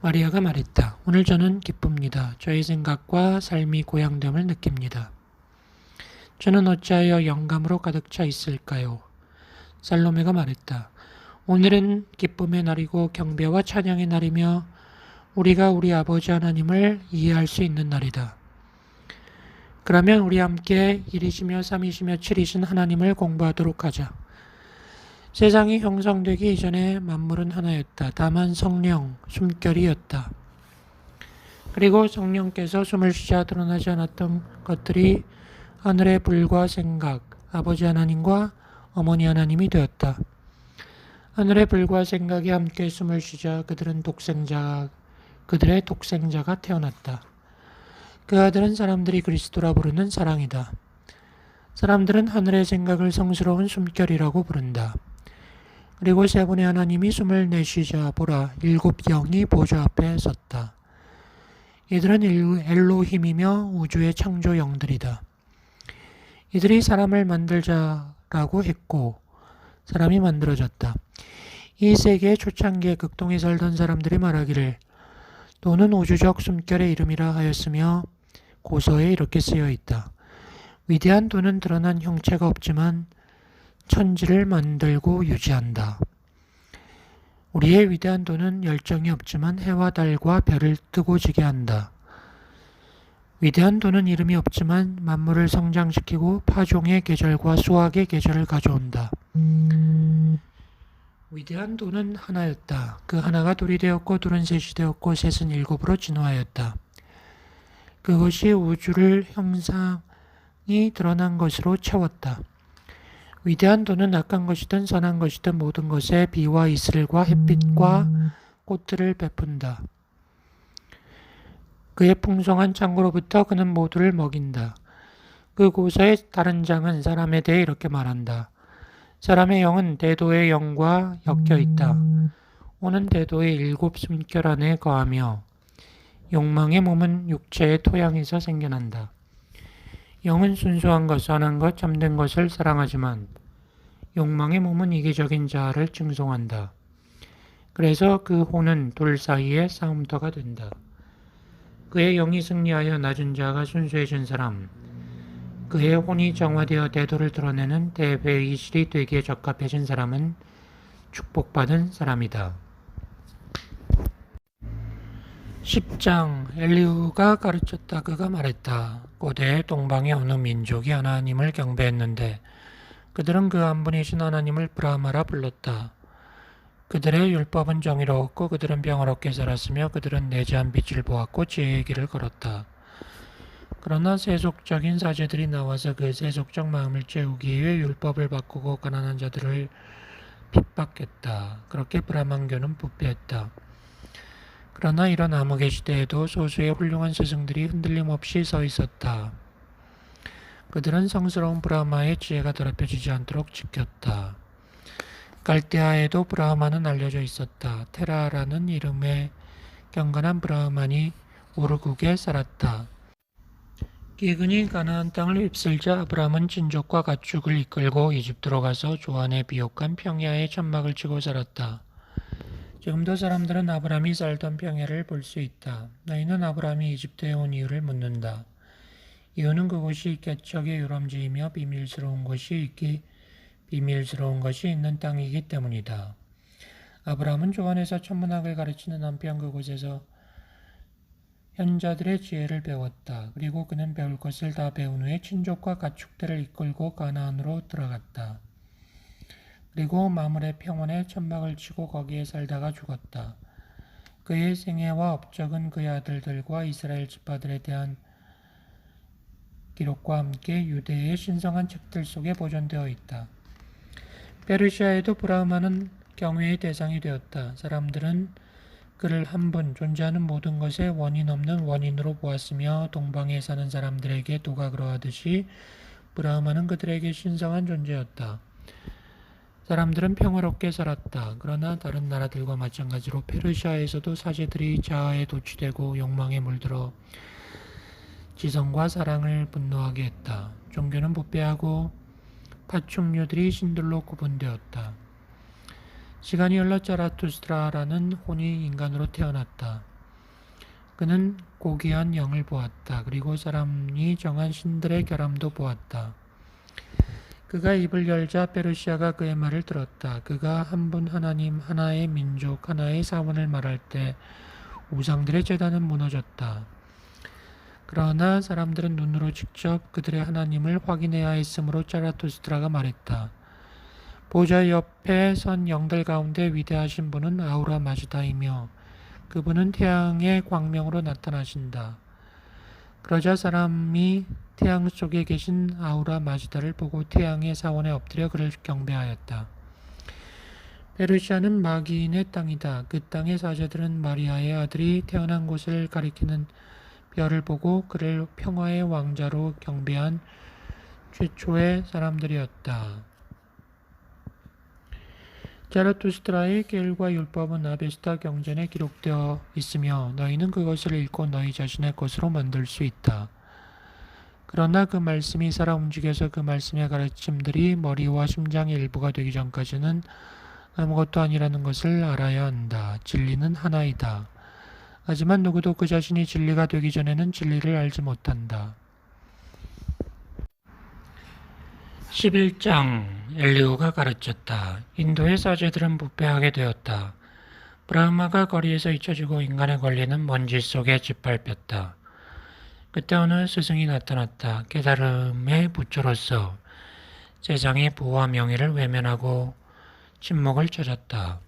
마리아가 말했다. 오늘 저는 기쁩니다. 저의 생각과 삶이 고향됨을 느낍니다. 저는 어찌하여 영감으로 가득 차 있을까요? 살로메가 말했다. 오늘은 기쁨의 날이고 경배와 찬양의 날이며 우리가 우리 아버지 하나님을 이해할 수 있는 날이다. 그러면 우리 함께 1이시며 3이시며 7이신 하나님을 공부하도록 하자. 세상이 형성되기 이전에 만물은 하나였다. 다만 성령, 숨결이었다. 그리고 성령께서 숨을 쉬자 드러나지 않았던 것들이 하늘의 불과 생각, 아버지 하나님과 어머니 하나님이 되었다. 하늘의 불과 생각이 함께 숨을 쉬자 그들의 독생자가 태어났다. 그 아들은 사람들이 그리스도라 부르는 사랑이다. 사람들은 하늘의 생각을 성스러운 숨결이라고 부른다. 그리고 세 분의 하나님이 숨을 내쉬자 보라 7 영이 보좌 앞에 섰다. 이들은 엘로힘이며 우주의 창조 영들이다. 이들이 사람을 만들자라고 했고 사람이 만들어졌다. 이 세계의 초창기에 극동에 살던 사람들이 말하기를 또는 우주적 숨결의 이름이라 하였으며 고서에 이렇게 쓰여 있다. 위대한 도는 드러난 형체가 없지만 천지를 만들고 유지한다. 우리의 위대한 도는 열정이 없지만 해와 달과 별을 뜨고 지게 한다. 위대한 도는 이름이 없지만 만물을 성장시키고 파종의 계절과 수확의 계절을 가져온다. 위대한 도는 하나였다. 그 하나가 둘이 되었고 둘은 셋이 되었고 셋은 7으로 진화하였다. 그것이 우주를 형상이 드러난 것으로 채웠다. 위대한 도는 악한 것이든 선한 것이든 모든 것에 비와 이슬과 햇빛과 꽃들을 베푼다. 그의 풍성한 창고로부터 그는 모두를 먹인다. 그 고서의 다른 장은 사람에 대해 이렇게 말한다. 사람의 영은 대도의 영과 엮여 있다. 오는 대도의 7 숨결 안에 거하며 욕망의 몸은 육체의 토양에서 생겨난다. 영은 순수한 것, 선한 것, 참된 것을 사랑하지만 욕망의 몸은 이기적인 자아를 증송한다. 그래서 그 혼은 둘 사이의 싸움터가 된다. 그의 영이 승리하여 낮은 자가 순수해진 사람, 그의 혼이 정화되어 대도를 드러내는 대회의실이 되기에 적합해진 사람은 축복받은 사람이다. 10장 엘리후가 가르쳤다. 그가 말했다. 고대 동방의 어느 민족이 하나님을 경배했는데 그들은 그 한 분이신 하나님을 브라마라 불렀다. 그들의 율법은 정의로웠고 그들은 평화롭게 살았으며 그들은 내재한 빛을 보았고 지혜의 길을 걸었다. 그러나 세속적인 사제들이 나와서 그 세속적 마음을 채우기 위해 율법을 바꾸고 가난한 자들을 핍박했다. 그렇게 브라만교는 부패했다. 그러나 이런 암흑의 시대에도 소수의 훌륭한 스승들이 흔들림 없이 서 있었다. 그들은 성스러운 브라마의 지혜가 더럽혀지지 않도록 지켰다. 갈대아에도 브라마는 알려져 있었다. 테라라는 이름의 경건한 브라만이 우르국에 살았다. 기근이 가나안 땅을 휩쓸자 아브라함은 친족과 가축을 이끌고 이집트로 가서 조안의 비옥한 평야에 천막을 치고 살았다. 지금도 사람들은 아브라함이 살던 평야를 볼 수 있다. 너희는 아브라함이 이집트에 온 이유를 묻는다. 이유는 그곳이 개척의 유람지이며 비밀스러운 것이 있는 땅이기 때문이다. 아브라함은 조안에서 천문학을 가르치는 한편 그곳에서 현자들의 지혜를 배웠다. 그리고 그는 배울 것을 다 배운 후에 친족과 가축들을 이끌고 가나안으로 들어갔다. 그리고 마물의 평원에 천막을 치고 거기에 살다가 죽었다. 그의 생애와 업적은 그의 아들들과 이스라엘 지파들에 대한 기록과 함께 유대의 신성한 책들 속에 보존되어 있다. 페르시아에도 브라흐마는 경외의 대상이 되었다. 사람들은 그를 한 분, 존재하는 모든 것에 원인 없는 원인으로 보았으며 동방에 사는 사람들에게 도가 그러하듯이 브라흐마는 그들에게 신성한 존재였다. 사람들은 평화롭게 살았다. 그러나 다른 나라들과 마찬가지로 페르시아에서도 사제들이 자아에 도취되고 욕망에 물들어 지성과 사랑을 분노하게 했다. 종교는 부패하고 파충류들이 신들로 구분되었다. 시간이 흘러 자라투스트라라는 혼이 인간으로 태어났다. 그는 고귀한 영을 보았다. 그리고 사람이 정한 신들의 결함도 보았다. 그가 입을 열자 페르시아가 그의 말을 들었다. 그가 한 분 하나님, 하나의 민족, 하나의 사원을 말할 때 우상들의 제단은 무너졌다. 그러나 사람들은 눈으로 직접 그들의 하나님을 확인해야 했으므로 자라투스트라가 말했다. 보좌 옆에 선 영들 가운데 위대하신 분은 아우라 마즈다이며 그분은 태양의 광명으로 나타나신다. 그러자 사람이 태양 속에 계신 아우라 마즈다를 보고 태양의 사원에 엎드려 그를 경배하였다. 페르시아는 마귀인의 땅이다. 그 땅의 사제들은 마리아의 아들이 태어난 곳을 가리키는 별을 보고 그를 평화의 왕자로 경배한 최초의 사람들이었다. 자라투스트라의 계율과 율법은 아베스타 경전에 기록되어 있으며 너희는 그것을 읽고 너희 자신의 것으로 만들 수 있다. 그러나 그 말씀이 살아 움직여서 그 말씀의 가르침들이 머리와 심장의 일부가 되기 전까지는 아무것도 아니라는 것을 알아야 한다. 진리는 하나이다. 하지만 누구도 그 자신이 진리가 되기 전에는 진리를 알지 못한다. 11장 엘리후가 가르쳤다. 인도의 사제들은 부패하게 되었다. 브라흐마가 거리에서 잊혀지고 인간의 권리는 먼지 속에 짓밟혔다. 그때 어느 스승이 나타났다. 깨달음의 부처로서 세상의 부와 명예를 외면하고 침묵을 찾았다.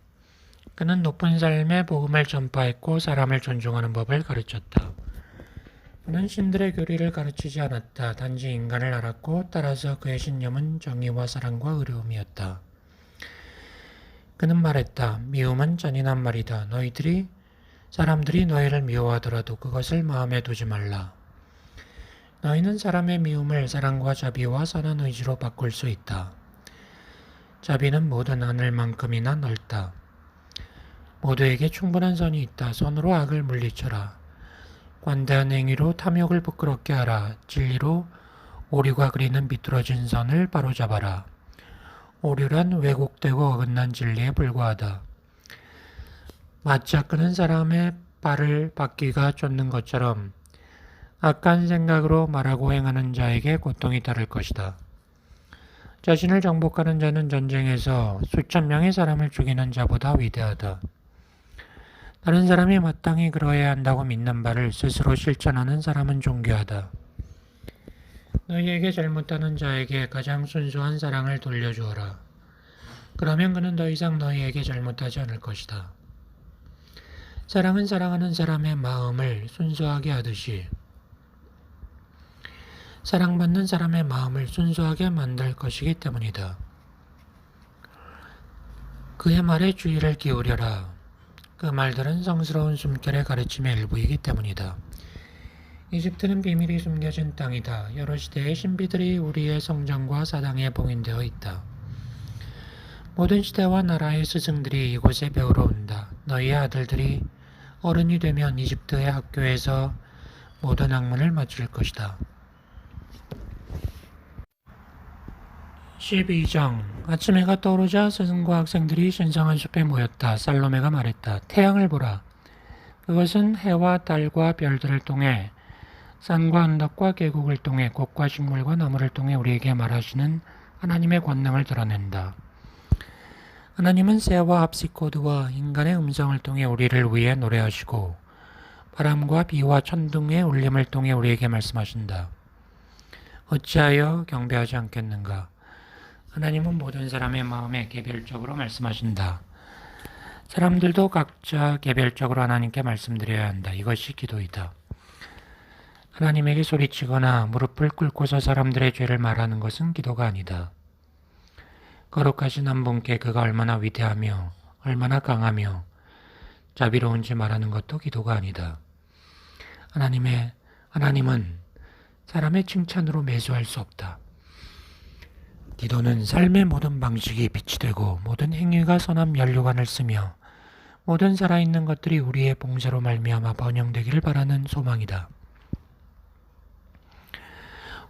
그는 높은 삶의 복음을 전파했고 사람을 존중하는 법을 가르쳤다. 그는 신들의 교리를 가르치지 않았다. 단지 인간을 알았고 따라서 그의 신념은 정의와 사랑과 의로움이었다. 그는 말했다. 미움은 잔인한 말이다. 사람들이 너희를 미워하더라도 그것을 마음에 두지 말라. 너희는 사람의 미움을 사랑과 자비와 선한 의지로 바꿀 수 있다. 자비는 모든 하늘만큼이나 넓다. 모두에게 충분한 선이 있다. 선으로 악을 물리쳐라. 관대한 행위로 탐욕을 부끄럽게 하라. 진리로 오류가 그리는 비뚤어진 선을 바로잡아라. 오류란 왜곡되고 어긋난 진리에 불과하다. 마차 끄는 사람의 발을 바퀴가 쫓는 것처럼 악한 생각으로 말하고 행하는 자에게 고통이 따를 것이다. 자신을 정복하는 자는 전쟁에서 수천 명의 사람을 죽이는 자보다 위대하다. 다른 사람이 마땅히 그러해야 한다고 믿는 바를 스스로 실천하는 사람은 존귀하다. 너희에게 잘못하는 자에게 가장 순수한 사랑을 돌려주어라. 그러면 그는 더 이상 너희에게 잘못하지 않을 것이다. 사랑은 사랑하는 사람의 마음을 순수하게 하듯이 사랑받는 사람의 마음을 순수하게 만들 것이기 때문이다. 그의 말에 주의를 기울여라. 그 말들은 성스러운 숨결의 가르침의 일부이기 때문이다. 이집트는 비밀이 숨겨진 땅이다. 여러 시대의 신비들이 우리의 성전과 사당에 봉인되어 있다. 모든 시대와 나라의 스승들이 이곳에 배우러 온다. 너희의 어른이 되면 이집트의 학교에서 모든 학문을 마칠 것이다. 12장 아침 해가 떠오르자 스승과 학생들이 신성한 숲에 모였다. 살로메가 말했다. 태양을 보라. 그것은 해와 달과 별들을 통해 산과 언덕과 계곡을 통해 꽃과 식물과 나무를 통해 우리에게 말하시는 하나님의 권능을 드러낸다. 하나님은 새와 합시코드와 인간의 음성을 통해 우리를 위해 노래하시고 바람과 비와 천둥의 울림을 통해 우리에게 말씀하신다. 어찌하여 경배하지 않겠는가? 하나님은 모든 사람의 마음에 개별적으로 말씀하신다. 사람들도 각자 개별적으로 하나님께 말씀드려야 한다. 이것이 기도이다. 하나님에게 소리치거나 무릎을 꿇고서 사람들의 죄를 말하는 것은 기도가 아니다. 거룩하신 한 분께 그가 얼마나 위대하며 얼마나 강하며 자비로운지 말하는 것도 기도가 아니다. 하나님은 사람의 칭찬으로 매수할 수 없다. 기도는 삶의 모든 방식이 빛이 되고 모든 행위가 선한 면류관을 쓰며 모든 살아있는 것들이 우리의 봉사로 말미암아 번영되기를 바라는 소망이다.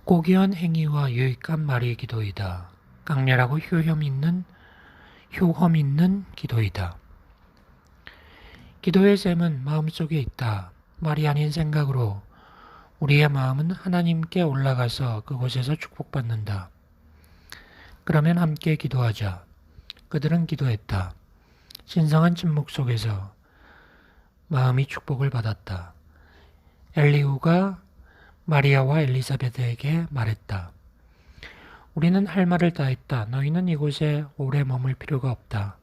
고귀한 행위와 유익한 말이 기도이다. 강렬하고 효험 있는 기도이다. 기도의 셈은 마음속에 있다. 말이 아닌 생각으로 우리의 마음은 하나님께 올라가서 그곳에서 축복받는다. 그러면 함께 기도하자. 그들은 기도했다. 신성한 침묵 속에서 마음이 축복을 받았다. 엘리후가 마리아와 엘리사벳에게 말했다. 우리는 할 말을 다 했다. 너희는 이곳에 오래 머물 필요가 없다.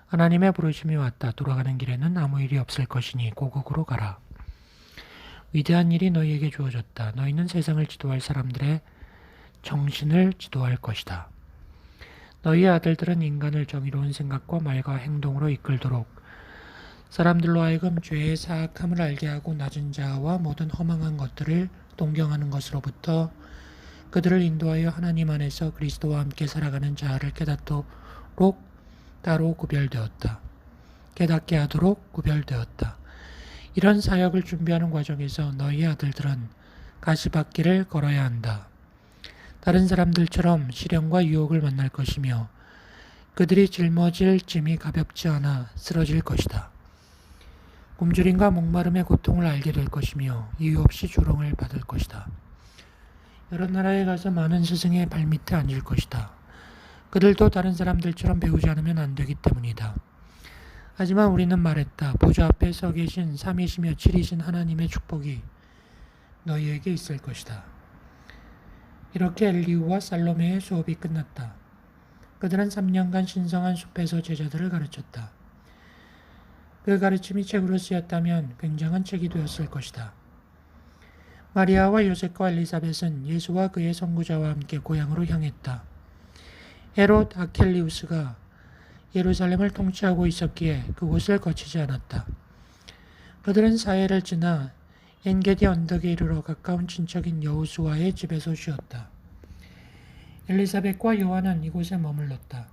하나님의 부르심이 왔다. 돌아가는 길에는 아무 일이 없을 것이니 고국으로 가라. 위대한 일이 너희에게 주어졌다. 너희는 세상을 지도할 사람들의 정신을 지도할 것이다. 너희의 아들들은 인간을 정의로운 생각과 말과 행동으로 이끌도록 사람들로 하여금 죄의 사악함을 알게 하고 낮은 자와 모든 허망한 것들을 동경하는 것으로부터 그들을 인도하여 하나님 안에서 그리스도와 함께 살아가는 자아를 깨닫게 하도록 구별되었다. 이런 사역을 준비하는 과정에서 너희의 아들들은 가시밭길을 걸어야 한다. 다른 사람들처럼 시련과 유혹을 만날 것이며 그들이 짊어질 짐이 가볍지 않아 쓰러질 것이다. 굶주림과 목마름의 고통을 알게 될 것이며 이유 없이 조롱을 받을 것이다. 여러 나라에 가서 많은 스승의 발밑에 앉을 것이다. 그들도 다른 사람들처럼 배우지 않으면 안 되기 때문이다. 하지만 우리는 말했다. 보좌 앞에 서 계신 삼위시며 칠이신 하나님의 축복이 너희에게 있을 것이다. 이렇게 엘리후와 살로메의 수업이 끝났다. 그들은 3년간 신성한 숲에서 제자들을 가르쳤다. 그 가르침이 책으로 쓰였다면 굉장한 책이 되었을 것이다. 마리아와 요셉과 엘리사벳은 예수와 그의 선구자와 함께 고향으로 향했다. 헤롯 아켈리우스가 예루살렘을 통치하고 있었기에 그곳을 거치지 않았다. 그들은 사해를 지나 엔게디 언덕에 이르러 가까운 친척인 여호수아의 집에서 쉬었다. 엘리사벳과 요한은 이곳에 머물렀다.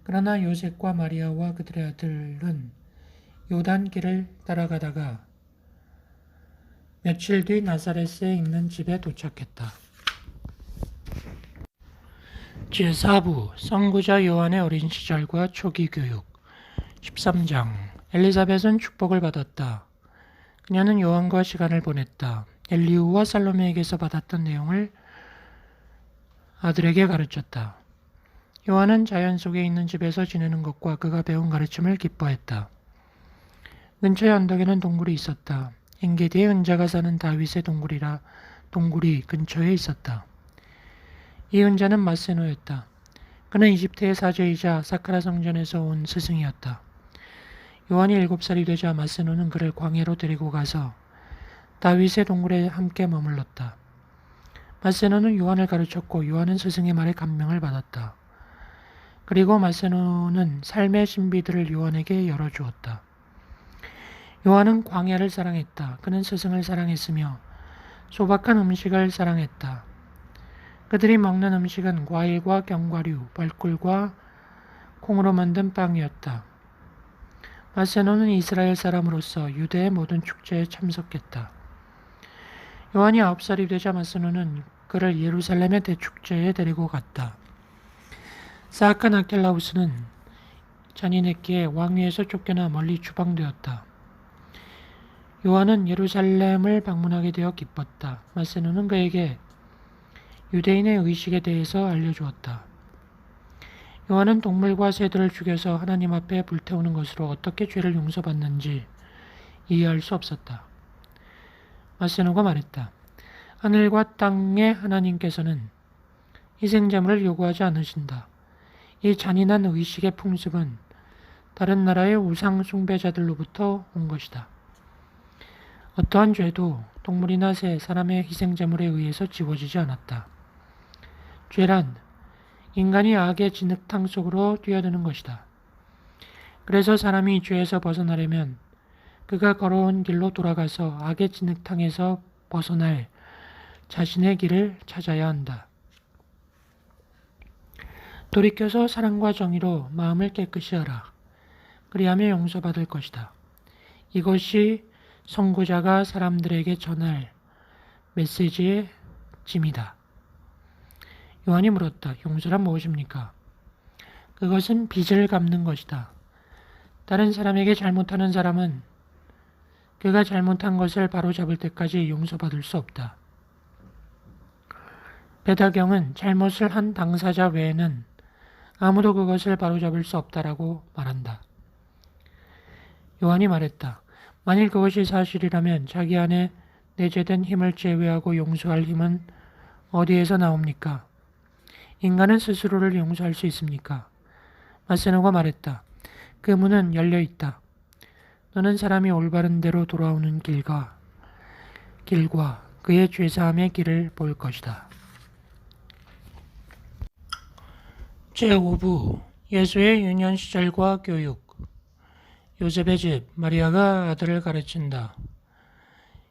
그러나 요셉과 마리아와 그들의 아들은 요단길을 따라가다가 며칠 뒤 나사렛에 있는 집에 도착했다. 제4부 선구자 요한의 어린 시절과 초기 교육 13장 엘리사벳은 축복을 받았다. 그녀는 요한과 시간을 보냈다. 엘리후와 살로메에게서 받았던 내용을 아들에게 가르쳤다. 요한은 자연 속에 있는 집에서 지내는 것과 그가 배운 가르침을 기뻐했다. 근처의 언덕에는 동굴이 있었다. 엔게디의 은자가 사는 다윗의 동굴이 근처에 있었다. 이 은자는 마세노였다. 그는 이집트의 사제이자 사카라 성전에서 온 스승이었다. 요한이 7살이 되자 마세노는 그를 광야로 데리고 가서 다윗의 동굴에 함께 머물렀다. 마세노는 요한을 가르쳤고 요한은 스승의 말에 감명을 받았다. 그리고 마세노는 삶의 신비들을 요한에게 열어주었다. 요한은 광야를 사랑했다. 그는 스승을 사랑했으며 소박한 음식을 사랑했다. 그들이 먹는 음식은 과일과 견과류, 벌꿀과 콩으로 만든 빵이었다. 마세노는 이스라엘 사람으로서 유대의 모든 축제에 참석했다. 요한이 9살이 되자 마세노는 그를 예루살렘의 대축제에 데리고 갔다. 사악한 아켈라우스는 잔인했기에 왕위에서 쫓겨나 멀리 추방되었다. 요한은 예루살렘을 방문하게 되어 기뻤다. 마세노는 그에게 유대인의 의식에 대해서 알려주었다. 요한은 동물과 새들을 죽여서 하나님 앞에 불태우는 것으로 어떻게 죄를 용서받는지 이해할 수 없었다. 마세노가 말했다. 하늘과 땅의 하나님께서는 희생제물을 요구하지 않으신다. 이 잔인한 의식의 풍습은 다른 나라의 우상 숭배자들로부터 온 것이다. 어떠한 죄도 동물이나 새, 사람의 희생제물에 의해서 지워지지 않았다. 죄란 인간이 악의 진흙탕 속으로 뛰어드는 것이다. 그래서 사람이 죄에서 벗어나려면 그가 걸어온 길로 돌아가서 악의 진흙탕에서 벗어날 자신의 길을 찾아야 한다. 돌이켜서 사랑과 정의로 마음을 깨끗이 하라. 그리하면 용서받을 것이다. 이것이 선구자가 사람들에게 전할 메시지의 짐이다. 요한이 물었다. 용서란 무엇입니까? 그것은 빚을 갚는 것이다. 다른 사람에게 잘못하는 사람은 그가 잘못한 것을 바로잡을 때까지 용서받을 수 없다. 베다경은 잘못을 한 당사자 외에는 아무도 그것을 바로잡을 수 없다라고 말한다. 요한이 말했다. 만일 그것이 사실이라면 자기 안에 내재된 힘을 제외하고 용서할 힘은 어디에서 나옵니까? 인간은 스스로를 용서할 수 있습니까? 마세노가 말했다. 그 문은 열려 있다. 너는 사람이 올바른 대로 돌아오는 길과 그의 죄사함의 길을 볼 것이다. 제5부 예수의 유년 시절과 교육. 요셉의 집 마리아가 아들을 가르친다.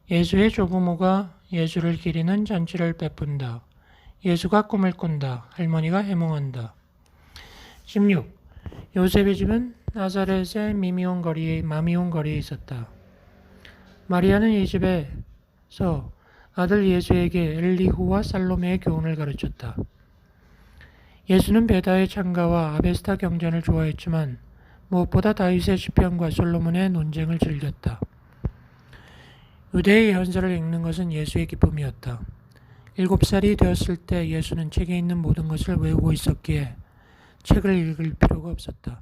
예수의 조부모가 예수를 기리는 잔치를 베푼다. 예수가 꿈을 꾼다. 할머니가 해몽한다. 16. 요셉의 집은 나사렛의 마미온 거리에 있었다. 마리아는 이 집에서 아들 예수에게 엘리후와 살로메의 교훈을 가르쳤다. 예수는 베다의 창가와 아베스타 경전을 좋아했지만 무엇보다 다윗의 시편과 솔로몬의 논쟁을 즐겼다. 유대의 예언서를 읽는 것은 예수의 기쁨이었다. 7살이 되었을 때 예수는 책에 있는 모든 것을 외우고 있었기에 책을 읽을 필요가 없었다.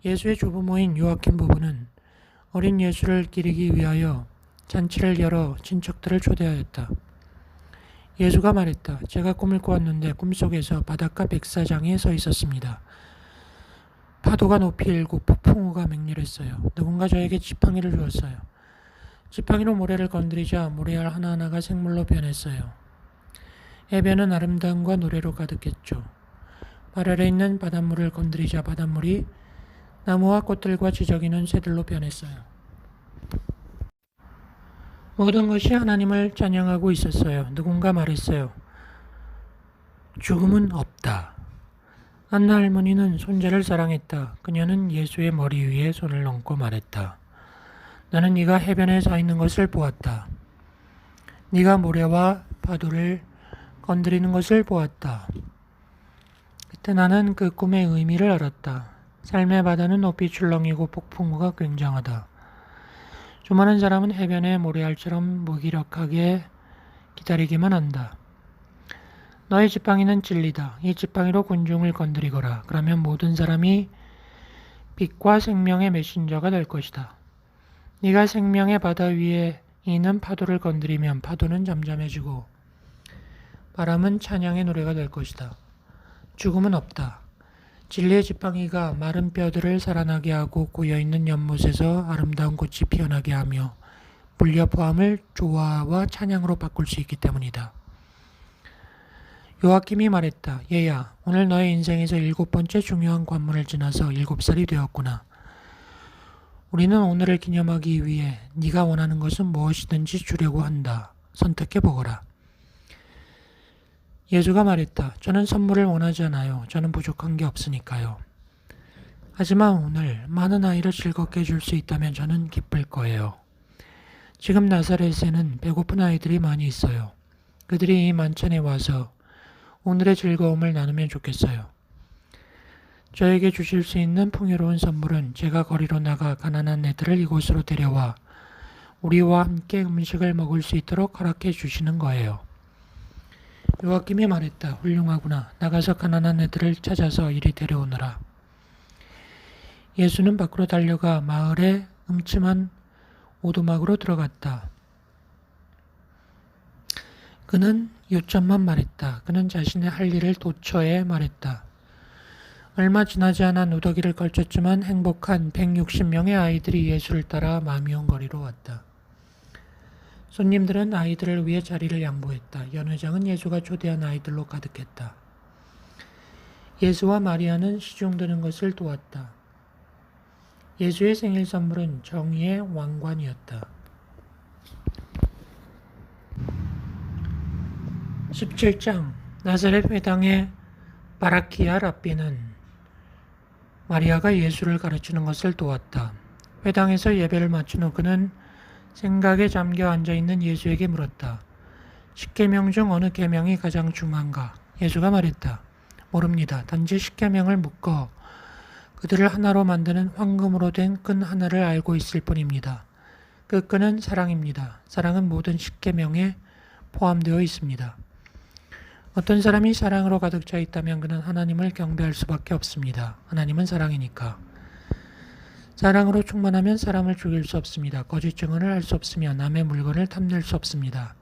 예수의 조부모인 요아킴 부부는 어린 예수를 기리기 위하여 잔치를 열어 친척들을 초대하였다. 예수가 말했다. 제가 꿈을 꾸었는데 꿈속에서 바닷가 백사장에 서 있었습니다. 파도가 높이 일고 폭풍우가 맹렬했어요. 누군가 저에게 지팡이를 주었어요. 지팡이로 모래를 건드리자 모래알 하나하나가 생물로 변했어요. 해변은 아름다움과 노래로 가득했죠. 발 아래 있는 바닷물을 건드리자 바닷물이 나무와 꽃들과 지저귀는 새들로 변했어요. 모든 것이 하나님을 찬양하고 있었어요. 누군가 말했어요. 죽음은 없다. 안나 할머니는 손자를 사랑했다. 그녀는 예수의 머리 위에 손을 얹고 말했다. 나는 네가 해변에 서 있는 것을 보았다. 네가 모래와 파도를 건드리는 것을 보았다. 그때 나는 그 꿈의 의미를 알았다. 삶의 바다는 높이 출렁이고 폭풍우가 굉장하다. 수많은 사람은 해변의 모래알처럼 무기력하게 기다리기만 한다. 너의 지팡이는 진리다. 이 지팡이로 군중을 건드리거라. 그러면 모든 사람이 빛과 생명의 메신저가 될 것이다. 네가 생명의 바다 위에 있는 파도를 건드리면 파도는 잠잠해지고 바람은 찬양의 노래가 될 것이다. 죽음은 없다. 진리의 지팡이가 마른 뼈들을 살아나게 하고 고여있는 연못에서 아름다운 꽃이 피어나게 하며 불려포함을 조화와 찬양으로 바꿀 수 있기 때문이다. 요아킴이 말했다. 얘야, 오늘 너의 인생에서 7번째 중요한 관문을 지나서 7살이 되었구나. 우리는 오늘을 기념하기 위해 네가 원하는 것은 무엇이든지 주려고 한다. 선택해보거라. 예수가 말했다. 저는 선물을 원하지 않아요. 저는 부족한 게 없으니까요. 하지만 오늘 많은 아이를 즐겁게 해줄 수 있다면 저는 기쁠 거예요. 지금 나사렛에는 배고픈 아이들이 많이 있어요. 그들이 이 만찬에 와서 오늘의 즐거움을 나누면 좋겠어요. 저에게 주실 수 있는 풍요로운 선물은 제가 거리로 나가 가난한 애들을 이곳으로 데려와 우리와 함께 음식을 먹을 수 있도록 허락해 주시는 거예요. 요아김이 말했다. 훌륭하구나. 나가서 가난한 애들을 찾아서 이리 데려오너라. 예수는 밖으로 달려가 마을의 음침한 오두막으로 들어갔다. 그는 요점만 말했다. 그는 자신의 할 일을 도처에 말했다. 얼마 지나지 않아 누더기를 걸쳤지만 행복한 160명의 아이들이 예수를 따라 마미온거리로 왔다. 손님들은 아이들을 위해 자리를 양보했다. 연회장은 예수가 초대한 아이들로 가득했다. 예수와 마리아는 시중드는 것을 도왔다. 예수의 생일 선물은 정의의 왕관이었다. 17장 나사렛 회당의 바라키아 랍비는 마리아가 예수를 가르치는 것을 도왔다. 회당에서 예배를 마친 후 그는 생각에 잠겨 앉아있는 예수에게 물었다. 10계명 중 어느 계명이 가장 중요한가? 예수가 말했다. 모릅니다. 단지 10계명을 묶어 그들을 하나로 만드는 황금으로 된 끈 하나를 알고 있을 뿐입니다. 그 끈은 사랑입니다. 사랑은 모든 10계명에 포함되어 있습니다. 어떤 사람이 사랑으로 가득 차 있다면 그는 하나님을 경배할 수밖에 없습니다. 하나님은 사랑이니까. 사랑으로 충만하면 사람을 죽일 수 없습니다. 거짓 증언을 할 수 없으며 남의 물건을 탐낼 수 없습니다.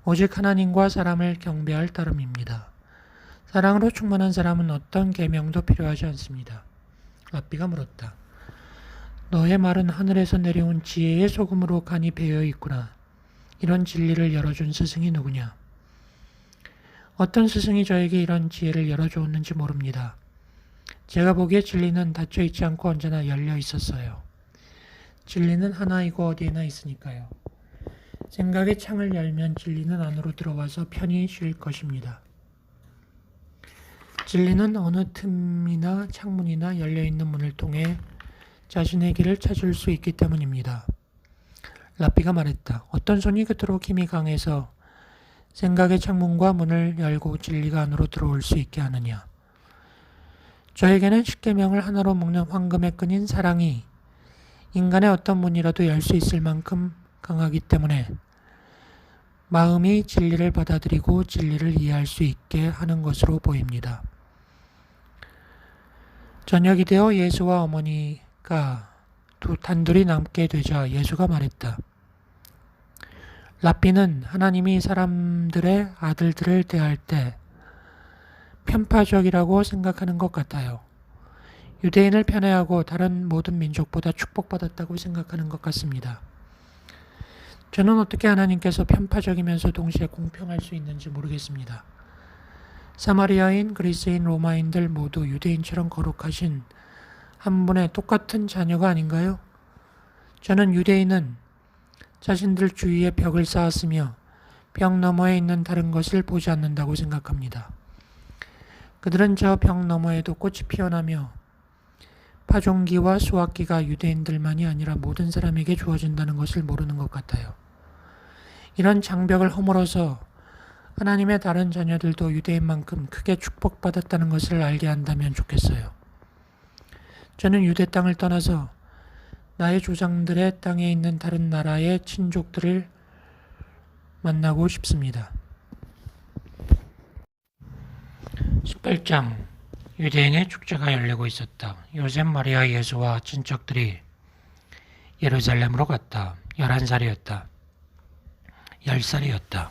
오직 하나님과 사람을 경배할 따름입니다. 사랑으로 충만한 사람은 어떤 계명도 필요하지 않습니다. 랍비가 물었다. 너의 말은 하늘에서 내려온 지혜의 소금으로 간이 배어 있구나. 이런 진리를 열어준 스승이 누구냐? 어떤 스승이 저에게 이런 지혜를 열어주었는지 모릅니다. 제가 보기에 진리는 닫혀 있지 않고 언제나 열려 있었어요. 진리는 하나이고 어디에나 있으니까요. 생각의 창을 열면 진리는 안으로 들어와서 편히 쉴 것입니다. 진리는 어느 틈이나 창문이나 열려있는 문을 통해 자신의 길을 찾을 수 있기 때문입니다. 랍비가 말했다. 어떤 손이 그토록 힘이 강해서 생각의 창문과 문을 열고 진리가 안으로 들어올 수 있게 하느냐. 저에게는 10계명을 하나로 묶는 황금의 끈인 사랑이 인간의 어떤 문이라도 열 수 있을 만큼 강하기 때문에 마음이 진리를 받아들이고 진리를 이해할 수 있게 하는 것으로 보입니다. 저녁이 되어 예수와 어머니가 단둘이 남게 되자 예수가 말했다. 랍비는 하나님이 사람들의 아들들을 대할 때 편파적이라고 생각하는 것 같아요. 유대인을 편애하고 다른 모든 민족보다 축복받았다고 생각하는 것 같습니다. 저는 어떻게 하나님께서 편파적이면서 동시에 공평할 수 있는지 모르겠습니다. 사마리아인, 그리스인, 로마인들 모두 유대인처럼 거룩하신 한 분의 똑같은 자녀가 아닌가요? 저는 유대인은 자신들 주위에 벽을 쌓았으며 벽 너머에 있는 다른 것을 보지 않는다고 생각합니다. 그들은 저 벽 너머에도 꽃이 피어나며 파종기와 수확기가 유대인들만이 아니라 모든 사람에게 주어진다는 것을 모르는 것 같아요. 이런 장벽을 허물어서 하나님의 다른 자녀들도 유대인만큼 크게 축복받았다는 것을 알게 한다면 좋겠어요. 저는 유대 땅을 떠나서 나의 조상들의 땅에 있는 다른 나라의 친족들을 만나고 싶습니다. 18장 유대인의 축제가 열리고 있었다. 요셉, 마리아, 예수와 친척들이 예루살렘으로 갔다. 11살이었다. 10살이었다.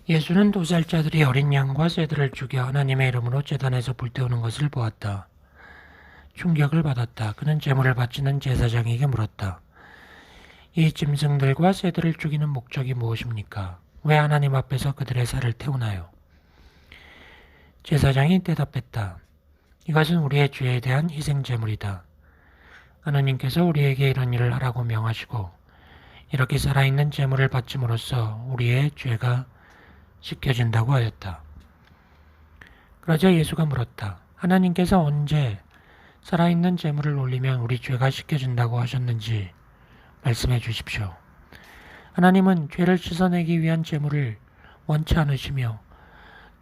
예수는 도살자들이 어린 양과 새들을 죽여 하나님의 이름으로 제단에서 불태우는 것을 보았다. 충격을 받았다. 그는 제물을 바치는 제사장에게 물었다. 이 짐승들과 새들을 죽이는 목적이 무엇입니까? 왜 하나님 앞에서 그들의 살을 태우나요? 제사장이 대답했다. 이것은 우리의 죄에 대한 희생제물이다. 하나님께서 우리에게 이런 일을 하라고 명하시고 이렇게 살아있는 제물을 바침으로써 우리의 죄가 씻겨진다고 하였다. 그러자 예수가 물었다. 하나님께서 언제 살아있는 제물을 올리면 우리 죄가 씻겨진다고 하셨는지 말씀해 주십시오. 하나님은 죄를 씻어내기 위한 제물을 원치 않으시며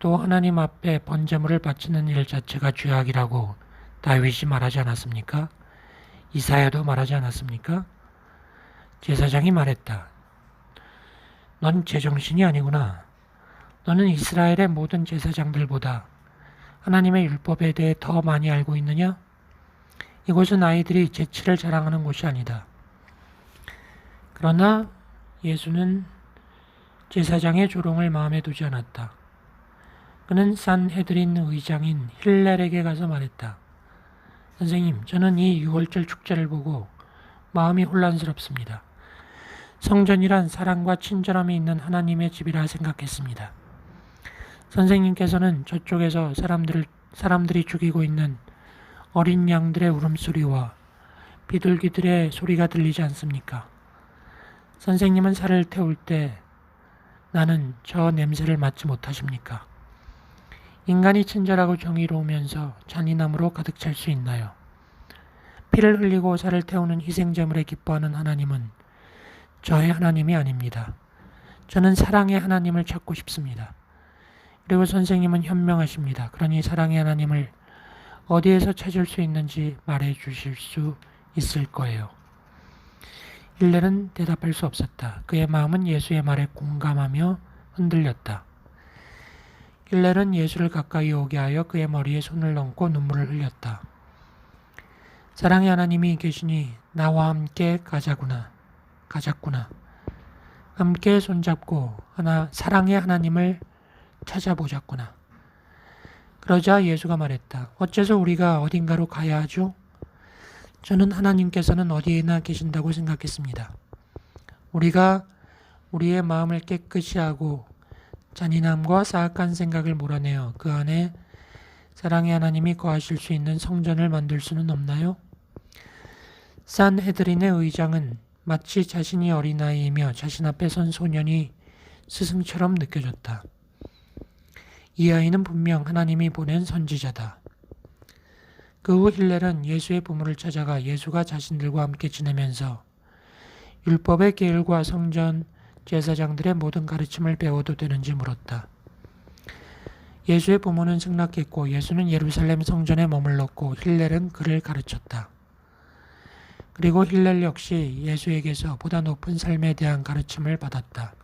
또 하나님 앞에 번제물을 바치는 일 자체가 죄악이라고 다윗이 말하지 않았습니까? 이사야도 말하지 않았습니까? 제사장이 말했다. 넌 제정신이 아니구나. 너는 이스라엘의 모든 제사장들보다 하나님의 율법에 대해 더 많이 알고 있느냐? 이곳은 아이들이 재치를 자랑하는 곳이 아니다. 그러나 예수는 제사장의 조롱을 마음에 두지 않았다. 그는 산헤드린 의장인 힐렐에게 가서 말했다. 선생님, 저는 이 유월절 축제를 보고 마음이 혼란스럽습니다. 성전이란 사랑과 친절함이 있는 하나님의 집이라 생각했습니다. 선생님께서는 저쪽에서 사람들이 죽이고 있는 어린 양들의 울음소리와 비둘기들의 소리가 들리지 않습니까? 선생님은 살을 태울 때 나는 저 냄새를 맡지 못하십니까? 인간이 친절하고 정의로우면서 잔인함으로 가득 찰 수 있나요? 피를 흘리고 살을 태우는 희생제물에 기뻐하는 하나님은 저의 하나님이 아닙니다. 저는 사랑의 하나님을 찾고 싶습니다. 그리고 선생님은 현명하십니다. 그러니 사랑의 하나님을 어디에서 찾을 수 있는지 말해 주실 수 있을 거예요. 힐렐은 대답할 수 없었다. 그의 마음은 예수의 말에 공감하며 흔들렸다. 힐렐은 예수를 가까이 오게 하여 그의 머리에 손을 얹고 눈물을 흘렸다. 사랑의 하나님이 계시니 나와 함께 가자꾸나. 함께 손잡고 사랑의 하나님을 찾아보자꾸나. 그러자 예수가 말했다. 어째서 우리가 어딘가로 가야 하죠? 저는 하나님께서는 어디에나 계신다고 생각했습니다. 우리가 우리의 마음을 깨끗이 하고 잔인함과 사악한 생각을 몰아내어 그 안에 사랑의 하나님이 거하실 수 있는 성전을 만들 수는 없나요? 산헤드린의 의장은 마치 자신이 어린아이이며 자신 앞에 선 소년이 스승처럼 느껴졌다. 이 아이는 분명 하나님이 보낸 선지자다. 그 후 힐렐은 예수의 부모를 찾아가 예수가 자신들과 함께 지내면서 율법의 계율과 성전 제사장들의 모든 가르침을 배워도 되는지 물었다. 예수의 부모는 승낙했고 예수는 예루살렘 성전에 머물렀고 힐렐은 그를 가르쳤다. 그리고 힐렐 역시 예수에게서 보다 높은 삶에 대한 가르침을 받았다.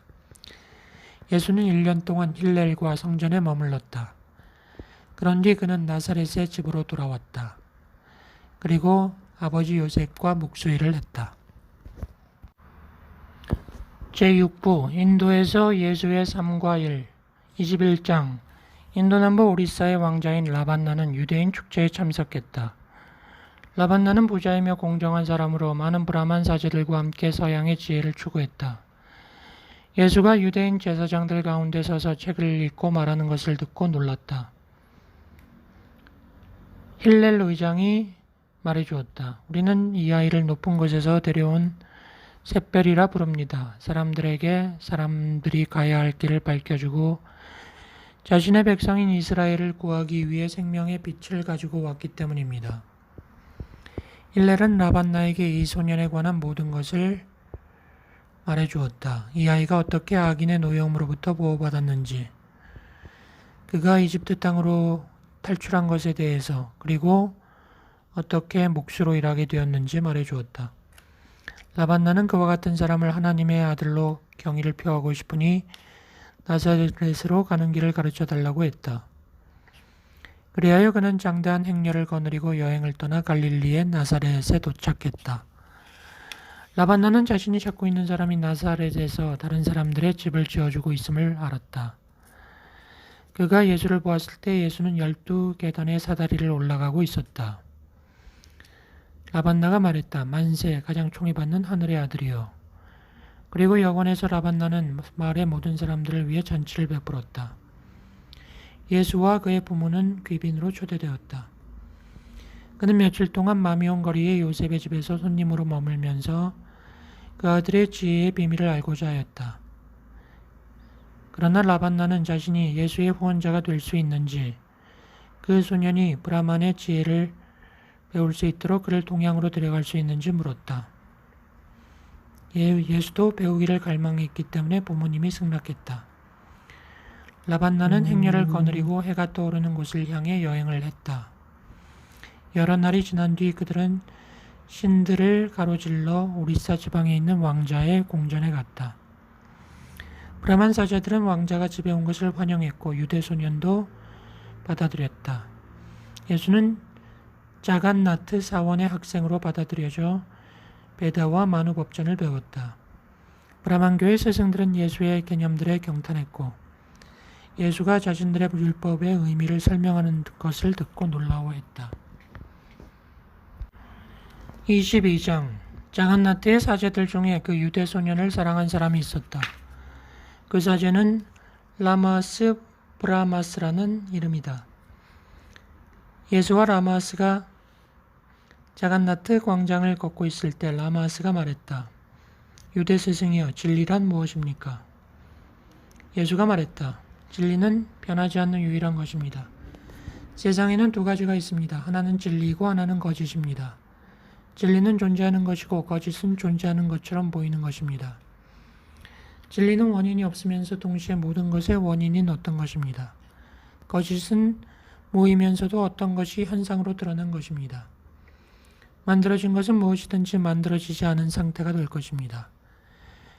예수는 1년 동안 힐렐과 성전에 머물렀다. 그런 뒤 그는 나사렛의 집으로 돌아왔다. 그리고 아버지 요셉과 묵수일을 했다. 제6부 인도에서 예수의 삶과 일 21장 인도 남부 오리사의 왕자인 라반나는 유대인 축제에 참석했다. 라반나는 부자이며 공정한 사람으로 많은 브라만 사제들과 함께 서양의 지혜를 추구했다. 예수가 유대인 제사장들 가운데 서서 책을 읽고 말하는 것을 듣고 놀랐다. 힐렐 의장이 말해주었다. 우리는 이 아이를 높은 곳에서 데려온 샛별이라 부릅니다. 사람들이 가야 할 길을 밝혀주고 자신의 백성인 이스라엘을 구하기 위해 생명의 빛을 가지고 왔기 때문입니다. 힐렐은 라반나에게 이 소년에 관한 모든 것을 말해주었다. 이 아이가 어떻게 악인의 노여움으로부터 보호받았는지, 그가 이집트 땅으로 탈출한 것에 대해서, 그리고 어떻게 묵수로 일하게 되었는지 말해주었다. 라반나는 그와 같은 사람을 하나님의 아들로 경의를 표하고 싶으니 나사렛으로 가는 길을 가르쳐 달라고 했다. 그리하여 그는 장대한 행렬을 거느리고 여행을 떠나 갈릴리의 나사렛에 도착했다. 라반나는 자신이 찾고 있는 사람이 나사렛에서 다른 사람들의 집을 지어주고 있음을 알았다. 그가 예수를 보았을 때 예수는 12계단의 사다리를 올라가고 있었다. 라반나가 말했다. 만세, 가장 총애받는 하늘의 아들이여. 그리고 여관에서 라반나는 마을의 모든 사람들을 위해 잔치를 베풀었다. 예수와 그의 부모는 귀빈으로 초대되었다. 그는 며칠 동안 마미온 거리의 요셉의 집에서 손님으로 머물면서 그 아들의 지혜의 비밀을 알고자 하였다. 그러나 라반나는 자신이 예수의 후원자가 될 수 있는지, 그 소년이 브라만의 지혜를 배울 수 있도록 그를 동양으로 데려갈 수 있는지 물었다. 예수도 배우기를 갈망했기 때문에 부모님이 승낙했다. 라반나는 행렬을 거느리고 해가 떠오르는 곳을 향해 여행을 했다. 여러 날이 지난 뒤 그들은 신들을 가로질러 오리사 지방에 있는 왕자의 공전에 갔다. 브라만 사제들은 왕자가 집에 온 것을 환영했고 유대 소년도 받아들였다. 예수는 자간나트 사원의 학생으로 받아들여져 베다와 만우 법전을 배웠다. 브라만교회 스승들은 예수의 개념들에 경탄했고 예수가 자신들의 율법의 의미를 설명하는 것을 듣고 놀라워했다. 22장 자간나트의 사제들 중에 그 유대 소년을 사랑한 사람이 있었다. 그 사제는 라마스 브라마스라는 이름이다. 예수와 라마스가 자간나트 광장을 걷고 있을 때 라마스가 말했다. 유대 스승이여, 진리란 무엇입니까? 예수가 말했다. 진리는 변하지 않는 유일한 것입니다. 세상에는 두 가지가 있습니다. 하나는 진리이고 하나는 거짓입니다. 진리는 존재하는 것이고 거짓은 존재하는 것처럼 보이는 것입니다. 진리는 원인이 없으면서 동시에 모든 것의 원인인 어떤 것입니다. 거짓은 모이면서도 어떤 것이 현상으로 드러난 것입니다. 만들어진 것은 무엇이든지 만들어지지 않은 상태가 될 것입니다.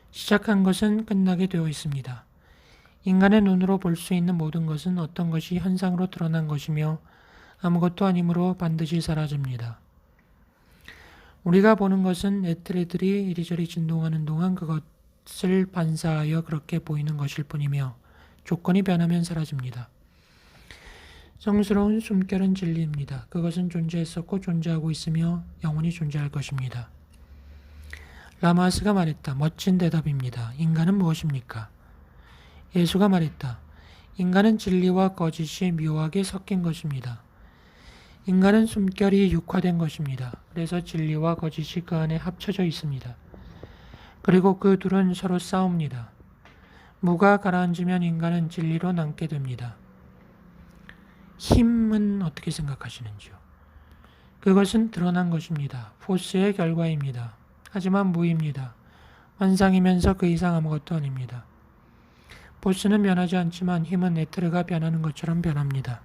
시작한 것은 끝나게 되어 있습니다. 인간의 눈으로 볼 수 있는 모든 것은 어떤 것이 현상으로 드러난 것이며 아무것도 아니므로 반드시 사라집니다. 우리가 보는 것은 에트리들이 이리저리 진동하는 동안 그것을 반사하여 그렇게 보이는 것일 뿐이며 조건이 변하면 사라집니다. 성스러운 숨결은 진리입니다. 그것은 존재했었고 존재하고 있으며 영원히 존재할 것입니다. 라마스가 말했다. 멋진 대답입니다. 인간은 무엇입니까? 예수가 말했다. 인간은 진리와 거짓이 묘하게 섞인 것입니다. 인간은 숨결이 육화된 것입니다. 그래서 진리와 거짓이 그 안에 합쳐져 있습니다. 그리고 그 둘은 서로 싸웁니다. 무가 가라앉으면 인간은 진리로 남게 됩니다. 힘은 어떻게 생각하시는지요? 그것은 드러난 것입니다. 포스의 결과입니다. 하지만 무입니다. 환상이면서 그 이상 아무것도 아닙니다. 포스는 변하지 않지만 힘은 에트르가 변하는 것처럼 변합니다.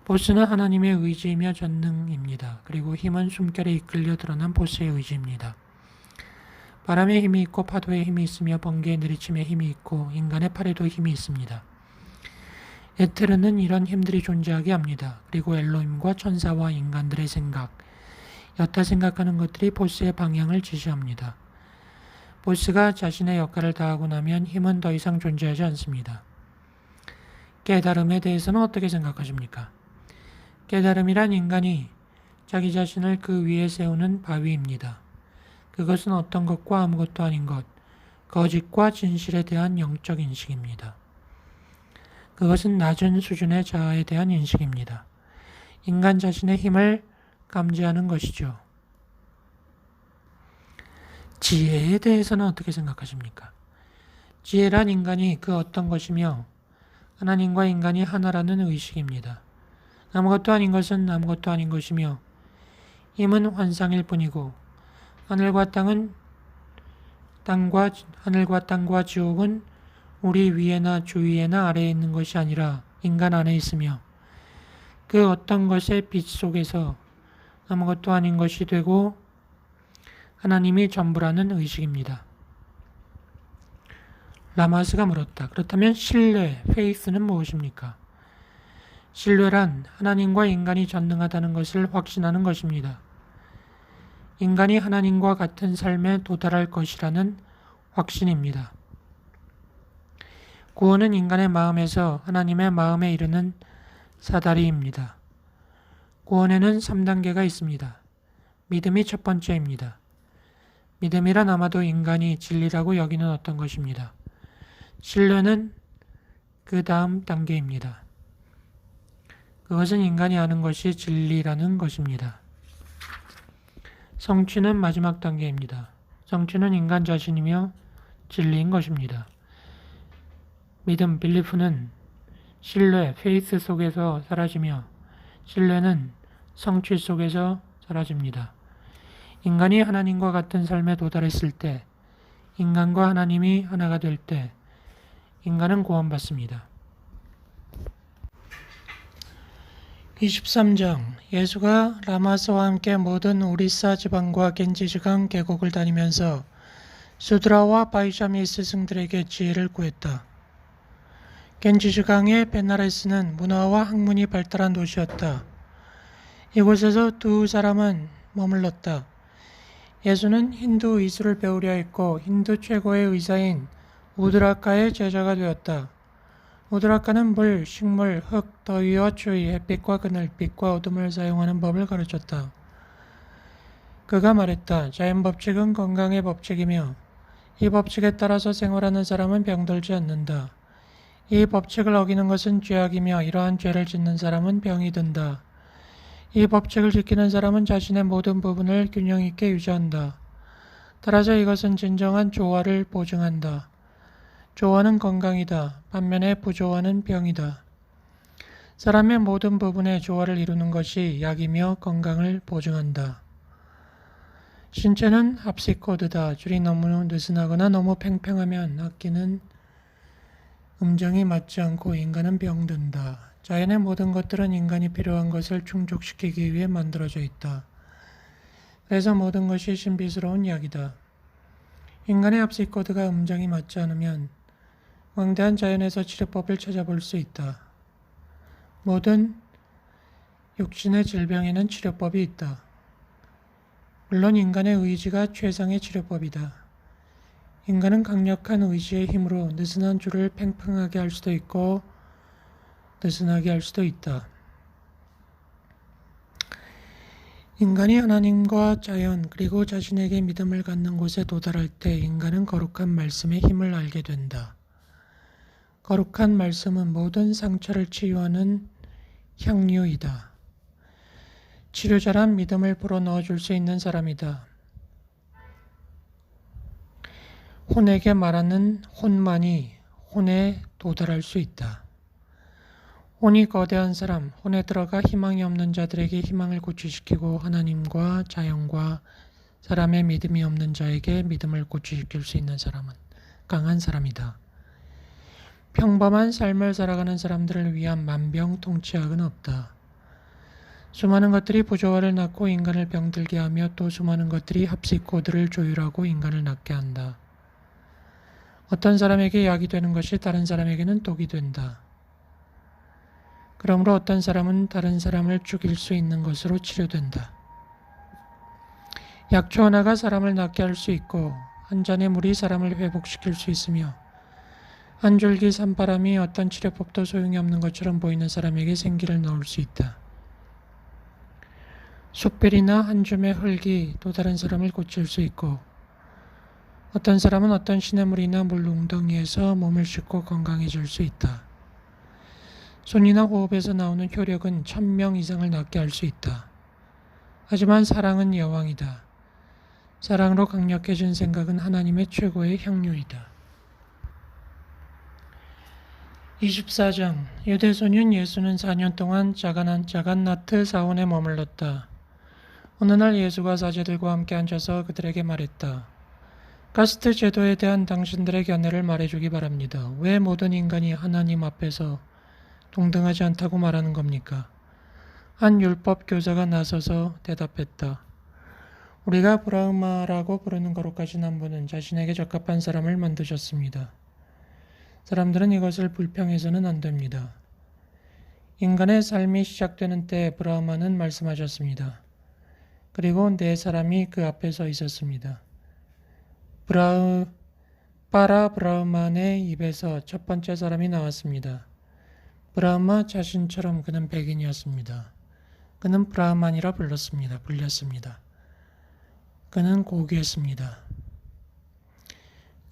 포스는 하나님의 의지이며 전능입니다. 그리고 힘은 숨결에 이끌려 드러난 포스의 의지입니다. 바람에 힘이 있고 파도에 힘이 있으며 번개의 내리침에 힘이 있고 인간의 팔에도 힘이 있습니다. 에테르는 이런 힘들이 존재하게 합니다. 그리고 엘로힘과 천사와 인간들의 생각, 여타 생각하는 것들이 포스의 방향을 지시합니다. 포스가 자신의 역할을 다하고 나면 힘은 더 이상 존재하지 않습니다. 깨달음에 대해서는 어떻게 생각하십니까? 깨달음이란 인간이 자기 자신을 그 위에 세우는 바위입니다. 그것은 어떤 것과 아무것도 아닌 것, 거짓과 진실에 대한 영적 인식입니다. 그것은 낮은 수준의 자아에 대한 인식입니다. 인간 자신의 힘을 감지하는 것이죠. 지혜에 대해서는 어떻게 생각하십니까? 지혜란 인간이 그 어떤 것이며 하나님과 인간이 하나라는 의식입니다. 아무것도 아닌 것은 아무것도 아닌 것이며 힘은 환상일 뿐이고 하늘과 땅과 지옥은 우리 위에나 주위에나 아래에 있는 것이 아니라 인간 안에 있으며 그 어떤 것의 빛 속에서 아무것도 아닌 것이 되고 하나님이 전부라는 의식입니다. 라마스가 물었다. 그렇다면 신뢰, 페이스는 무엇입니까? 신뢰란 하나님과 인간이 전능하다는 것을 확신하는 것입니다. 인간이 하나님과 같은 삶에 도달할 것이라는 확신입니다. 구원은 인간의 마음에서 하나님의 마음에 이르는 사다리입니다. 구원에는 3단계가 있습니다. 믿음이 첫 번째입니다. 믿음이란 아마도 인간이 진리라고 여기는 어떤 것입니다. 신뢰는 그 다음 단계입니다. 그것은 인간이 아는 것이 진리라는 것입니다. 성취는 마지막 단계입니다. 성취는 인간 자신이며 진리인 것입니다. 믿음, 빌리프는 신뢰, 페이스 속에서 사라지며 신뢰는 성취 속에서 사라집니다. 인간이 하나님과 같은 삶에 도달했을 때, 인간과 하나님이 하나가 될 때, 인간은 구원받습니다. 23장 예수가 라마스와 함께 모든 우리사 지방과 겐지 지강 계곡을 다니면서 수드라와 바이샤미 스승들에게 지혜를 구했다. 겐지 지강의 베나레스는 문화와 학문이 발달한 도시였다. 이곳에서 두 사람은 머물렀다. 예수는 힌두 의술을 배우려 했고 힌두 최고의 의사인 우드라카의 제자가 되었다. 우드라카는 물, 식물, 흙, 더위와 추위, 햇빛과 그늘빛과 어둠을 사용하는 법을 가르쳤다. 그가 말했다. 자연법칙은 건강의 법칙이며 이 법칙에 따라서 생활하는 사람은 병들지 않는다. 이 법칙을 어기는 것은 죄악이며 이러한 죄를 짓는 사람은 병이 든다. 이 법칙을 지키는 사람은 자신의 모든 부분을 균형 있게 유지한다. 따라서 이것은 진정한 조화를 보증한다. 조화는 건강이다. 반면에 부조화는 병이다. 사람의 모든 부분의 조화를 이루는 것이 약이며 건강을 보증한다. 신체는 합시코드다. 줄이 너무 느슨하거나 너무 팽팽하면 악기는 음정이 맞지 않고 인간은 병든다. 자연의 모든 것들은 인간이 필요한 것을 충족시키기 위해 만들어져 있다. 그래서 모든 것이 신비스러운 약이다. 인간의 합시코드가 음정이 맞지 않으면 광대한 자연에서 치료법을 찾아볼 수 있다. 모든 육신의 질병에는 치료법이 있다. 물론 인간의 의지가 최상의 치료법이다. 인간은 강력한 의지의 힘으로 느슨한 줄을 팽팽하게 할 수도 있고 느슨하게 할 수도 있다. 인간이 하나님과 자연 그리고 자신에게 믿음을 갖는 곳에 도달할 때 인간은 거룩한 말씀의 힘을 알게 된다. 거룩한 말씀은 모든 상처를 치유하는 향유이다. 치료자란 믿음을 불어넣어줄 수 있는 사람이다. 혼에게 말하는 혼만이 혼에 도달할 수 있다. 혼이 거대한 사람, 혼에 들어가 희망이 없는 자들에게 희망을 고취시키고 하나님과 자연과 사람의 믿음이 없는 자에게 믿음을 고취시킬 수 있는 사람은 강한 사람이다. 평범한 삶을 살아가는 사람들을 위한 만병통치약은 없다. 수많은 것들이 부조화를 낳고 인간을 병들게 하며 또 수많은 것들이 합시코드를 조율하고 인간을 낫게 한다. 어떤 사람에게 약이 되는 것이 다른 사람에게는 독이 된다. 그러므로 어떤 사람은 다른 사람을 죽일 수 있는 것으로 치료된다. 약초 하나가 사람을 낫게 할 수 있고 한 잔의 물이 사람을 회복시킬 수 있으며 한 줄기 산바람이 어떤 치료법도 소용이 없는 것처럼 보이는 사람에게 생기를 넣을 수 있다. 숯별이나 한 줌의 흙이 또 다른 사람을 고칠 수 있고 어떤 사람은 어떤 시냇물이나 물웅덩이에서 몸을 씻고 건강해질 수 있다. 손이나 호흡에서 나오는 효력은 1000명 이상을 낫게 할 수 있다. 하지만 사랑은 여왕이다. 사랑으로 강력해진 생각은 하나님의 최고의 향유이다. 24장 유대소년 예수는 4년 동안 자간나트 사원에 머물렀다. 어느 날 예수가 사제들과 함께 앉아서 그들에게 말했다. 가스트 제도에 대한 당신들의 견해를 말해주기 바랍니다. 왜 모든 인간이 하나님 앞에서 동등하지 않다고 말하는 겁니까? 한 율법 교사가 나서서 대답했다. 우리가 브라흐마라고 부르는 거룩하신 한 분은 자신에게 적합한 사람을 만드셨습니다. 사람들은 이것을 불평해서는 안 됩니다. 인간의 삶이 시작되는 때 브라흐마는 말씀하셨습니다. 그리고 네 사람이 그 앞에 서 있었습니다. 브라흐만의 입에서 첫 번째 사람이 나왔습니다. 브라흐마 자신처럼 그는 백인이었습니다. 그는 브라흐만이라 불렸습니다. 그는 고귀했습니다.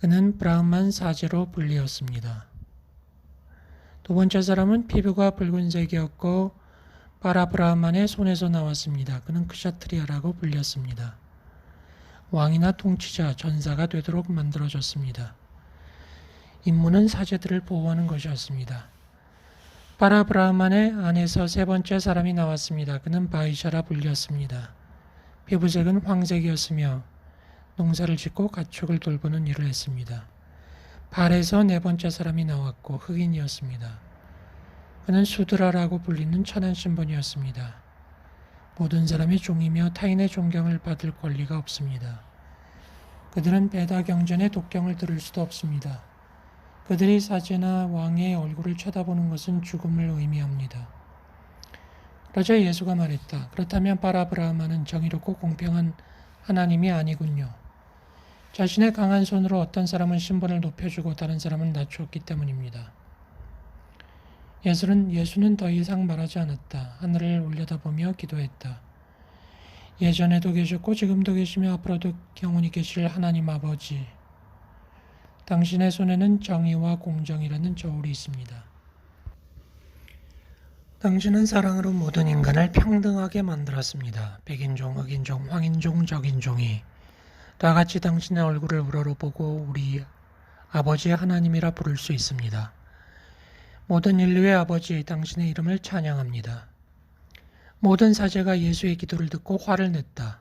그는 브라흐만 사제로 불리었습니다. 두 번째 사람은 피부가 붉은색이었고 바라브라흐만의 손에서 나왔습니다. 그는 크샤트리아라고 불렸습니다. 왕이나 통치자, 전사가 되도록 만들어졌습니다. 임무는 사제들을 보호하는 것이었습니다. 바라브라흐만의 안에서 세 번째 사람이 나왔습니다. 그는 바이샤라 불렸습니다. 피부색은 황색이었으며 농사를 짓고 가축을 돌보는 일을 했습니다. 발에서 네 번째 사람이 나왔고 흑인이었습니다. 그는 수드라라고 불리는 천한 신분이었습니다. 모든 사람이 종이며 타인의 존경을 받을 권리가 없습니다. 그들은 배다 경전의 독경을 들을 수도 없습니다. 그들이 사제나 왕의 얼굴을 쳐다보는 것은 죽음을 의미합니다. 그러자 예수가 말했다. 그렇다면 바라브라하마는 정의롭고 공평한 하나님이 아니군요. 자신의 강한 손으로 어떤 사람은 신분을 높여주고 다른 사람은 낮추었기 때문입니다. 예수는 더 이상 말하지 않았다. 하늘을 올려다보며 기도했다. 예전에도 계셨고 지금도 계시며 앞으로도 영원히 계실 하나님 아버지, 당신의 손에는 정의와 공정이라는 저울이 있습니다. 당신은 사랑으로 모든 인간을 평등하게 만들었습니다. 백인종, 흑인종, 황인종, 적인종이 다 같이 당신의 얼굴을 우러러보고 우리 아버지 하나님이라 부를 수 있습니다. 모든 인류의 아버지, 당신의 이름을 찬양합니다. 모든 사제가 예수의 기도를 듣고 화를 냈다.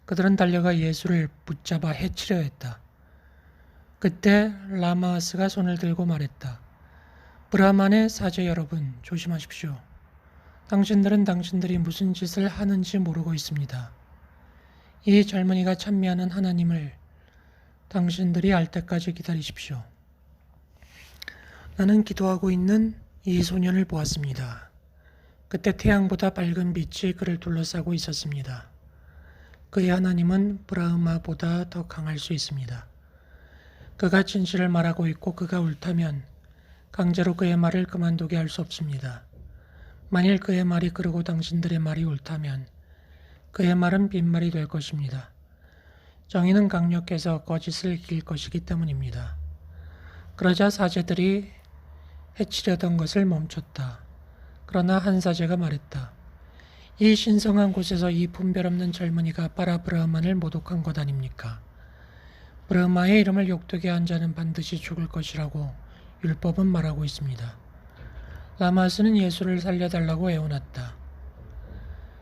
그들은 달려가 예수를 붙잡아 해치려 했다. 그때 라마스가 손을 들고 말했다. 브라만의 사제 여러분, 조심하십시오. 당신들은 당신들이 무슨 짓을 하는지 모르고 있습니다. 이 젊은이가 찬미하는 하나님을 당신들이 알 때까지 기다리십시오. 나는 기도하고 있는 이 소년을 보았습니다. 그때 태양보다 밝은 빛이 그를 둘러싸고 있었습니다. 그의 하나님은 브라흐마보다 더 강할 수 있습니다. 그가 진실을 말하고 있고 그가 옳다면 강제로 그의 말을 그만두게 할 수 없습니다. 만일 그의 말이 그르고 당신들의 말이 옳다면 그의 말은 빈말이 될 것입니다. 정의는 강력해서 거짓을 이길 것이기 때문입니다. 그러자 사제들이 해치려던 것을 멈췄다. 그러나 한 사제가 말했다. 이 신성한 곳에서 이 분별 없는 젊은이가 바라브라만을 모독한 것 아닙니까? 브라마의 이름을 욕되게 한 자는 반드시 죽을 것이라고 율법은 말하고 있습니다. 라마스는 예수를 살려달라고 애원했다.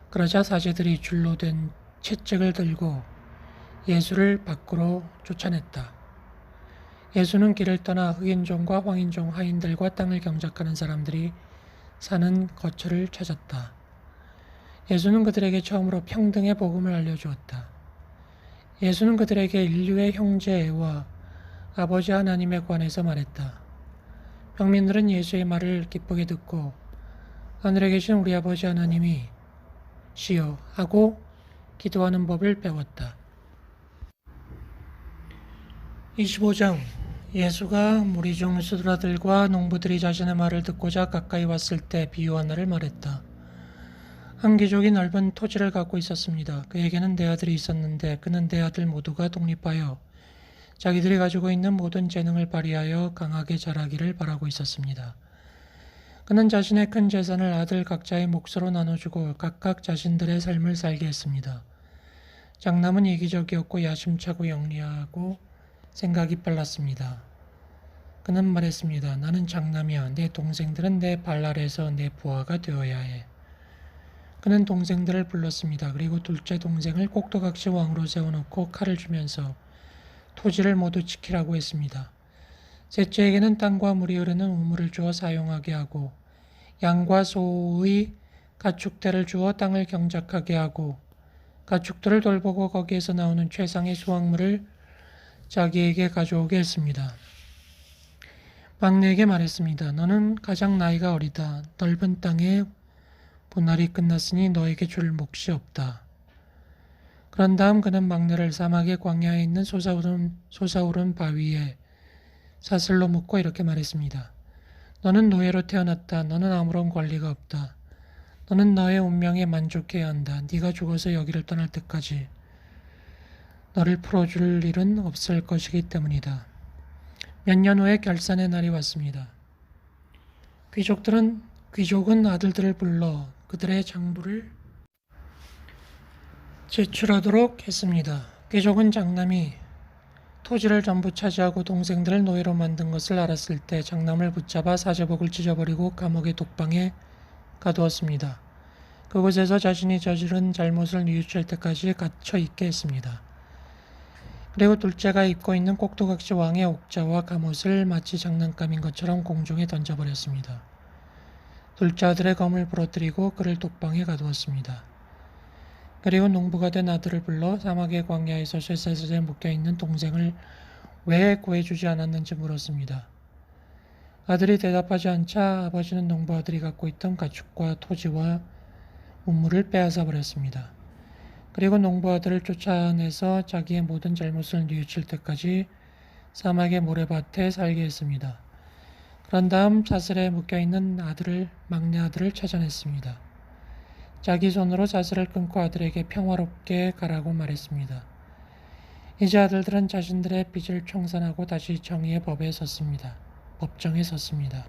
그러자 사제들이 줄로 된 채찍을 들고 예수를 밖으로 쫓아냈다. 예수는 길을 떠나 흑인종과 황인종, 하인들과 땅을 경작하는 사람들이 사는 거처를 찾았다. 예수는 그들에게 처음으로 평등의 복음을 알려주었다. 예수는 그들에게 인류의 형제와 아버지 하나님에 관해서 말했다. 평민들은 예수의 말을 기쁘게 듣고 하늘에 계신 우리 아버지 하나님이 시여 하고 기도하는 법을 배웠다. 25장 예수가 무리 중 수드라들과 농부들이 자신의 말을 듣고자 가까이 왔을 때 비유 하나를 말했다. 한 귀족이 넓은 토지를 갖고 있었습니다. 그에게는 네 아들이 있었는데 그는 네 아들 모두가 독립하여 자기들이 가지고 있는 모든 재능을 발휘하여 강하게 자라기를 바라고 있었습니다. 그는 자신의 큰 재산을 아들 각자의 몫으로 나눠주고 각각 자신들의 삶을 살게 했습니다. 장남은 이기적이었고 야심차고 영리하고 생각이 빨랐습니다. 그는 말했습니다. 나는 장남이야. 내 동생들은 내 발 아래에서 내 부하가 되어야 해. 그는 동생들을 불렀습니다. 그리고 둘째 동생을 꼭두각시 왕으로 세워놓고 칼을 주면서 토지를 모두 지키라고 했습니다. 셋째에게는 땅과 물이 흐르는 우물을 주어 사용하게 하고 양과 소의 가축대를 주어 땅을 경작하게 하고 가축들을 돌보고 거기에서 나오는 최상의 수확물을 자기에게 가져오게 했습니다. 막내에게 말했습니다. 너는 가장 나이가 어리다. 넓은 땅에 분할이 끝났으니 너에게 줄 몫이 없다. 그런 다음 그는 막내를 사막의 광야에 있는 솟아오른 바위에 사슬로 묶고 이렇게 말했습니다. 너는 노예로 태어났다. 너는 아무런 권리가 없다. 너는 너의 운명에 만족해야 한다. 네가 죽어서 여기를 떠날 때까지 너를 풀어줄 일은 없을 것이기 때문이다. 몇 년 후에 결산의 날이 왔습니다. 귀족은 아들들을 불러 그들의 장부를 제출하도록 했습니다. 귀족은 장남이 토지를 전부 차지하고 동생들을 노예로 만든 것을 알았을 때 장남을 붙잡아 사제복을 찢어버리고 감옥의 독방에 가두었습니다. 그곳에서 자신이 저지른 잘못을 뉘우칠 때까지 갇혀 있게 했습니다. 그리고 둘째가 입고 있는 꼭두각시 왕의 옥자와 갑옷을 마치 장난감인 것처럼 공중에 던져버렸습니다. 둘째 아들의 검을 부러뜨리고 그를 독방에 가두었습니다. 그리고 농부가 된 아들을 불러 사막의 광야에서 쇠사슬에 묶여있는 동생을 왜 구해주지 않았는지 물었습니다. 아들이 대답하지 않자 아버지는 농부 아들이 갖고 있던 가축과 토지와 문물을 빼앗아 버렸습니다. 그리고 농부 아들을 쫓아내서 자기의 모든 잘못을 뉘우칠 때까지 사막의 모래밭에 살게 했습니다. 그런 다음 사슬에 묶여있는 막내 아들을 찾아냈습니다. 자기 손으로 사슬을 끊고 아들에게 평화롭게 가라고 말했습니다. 이제 아들들은 자신들의 빚을 청산하고 다시 정의의 법정에 섰습니다.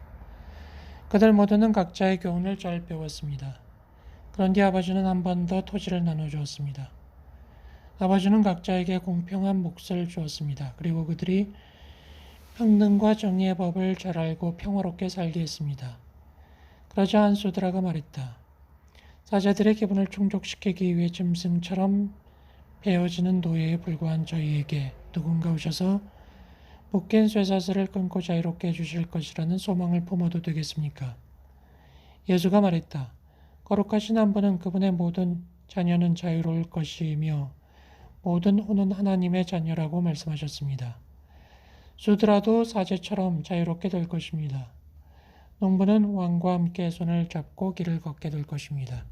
그들 모두는 각자의 교훈을 잘 배웠습니다. 그런 뒤 아버지는 한 번 더 토지를 나눠주었습니다. 아버지는 각자에게 공평한 몫을 주었습니다. 그리고 그들이 평등과 정의의 법을 잘 알고 평화롭게 살게 했습니다. 그러자 한수드라가 말했다. 사제들의 기분을 충족시키기 위해 짐승처럼 베어지는 노예에 불과한 저희에게 누군가 오셔서 묶인 쇠사슬을 끊고 자유롭게 해주실 것이라는 소망을 품어도 되겠습니까? 예수가 말했다. 거룩하신 한 분은 그분의 모든 자녀는 자유로울 것이며 모든 혼은 하나님의 자녀라고 말씀하셨습니다. 수드라도 사제처럼 자유롭게 될 것입니다. 농부는 왕과 함께 손을 잡고 길을 걷게 될 것입니다.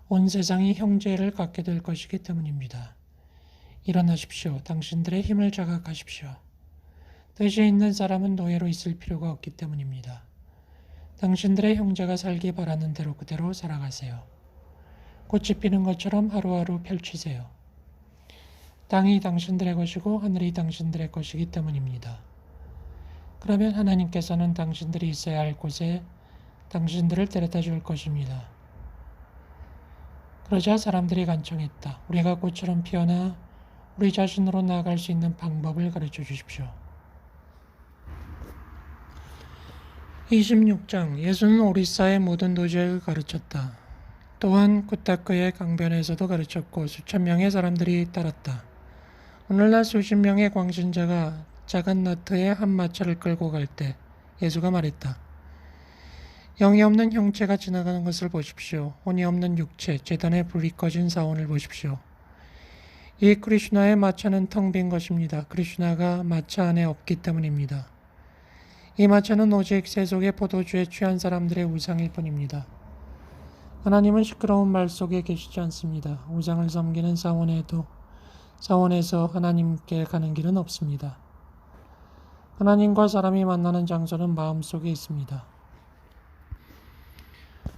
온 세상이 형제를 갖게 될 것이기 때문입니다. 일어나십시오. 당신들의 힘을 자각하십시오. 뜻이 있는 사람은 노예로 있을 필요가 없기 때문입니다. 당신들의 형제가 살기 바라는 대로 그대로 살아가세요. 꽃이 피는 것처럼 하루하루 펼치세요. 땅이 당신들의 것이고 하늘이 당신들의 것이기 때문입니다. 그러면 하나님께서는 당신들이 있어야 할 곳에 당신들을 데려다 줄 것입니다. 그러자 사람들이 간청했다. 우리가 꽃처럼 피어나 우리 자신으로 나아갈 수 있는 방법을 가르쳐 주십시오. 26장 예수는 오리사의 모든 도시를 가르쳤다. 또한 쿠타크의 강변에서도 가르쳤고 수천 명의 사람들이 따랐다. 오늘날 수십 명의 광신자가 작은 나트에 한 마차를 끌고 갈 때 예수가 말했다. 영이 없는 형체가 지나가는 것을 보십시오. 혼이 없는 육체, 제단에 불이 꺼진 사원을 보십시오. 이 크리슈나의 마차는 텅 빈 것입니다. 크리슈나가 마차 안에 없기 때문입니다. 이 마차는 오직 세속의 포도주에 취한 사람들의 우상일 뿐입니다. 하나님은 시끄러운 말 속에 계시지 않습니다. 우상을 섬기는 사원에서 하나님께 가는 길은 없습니다. 하나님과 사람이 만나는 장소는 마음속에 있습니다.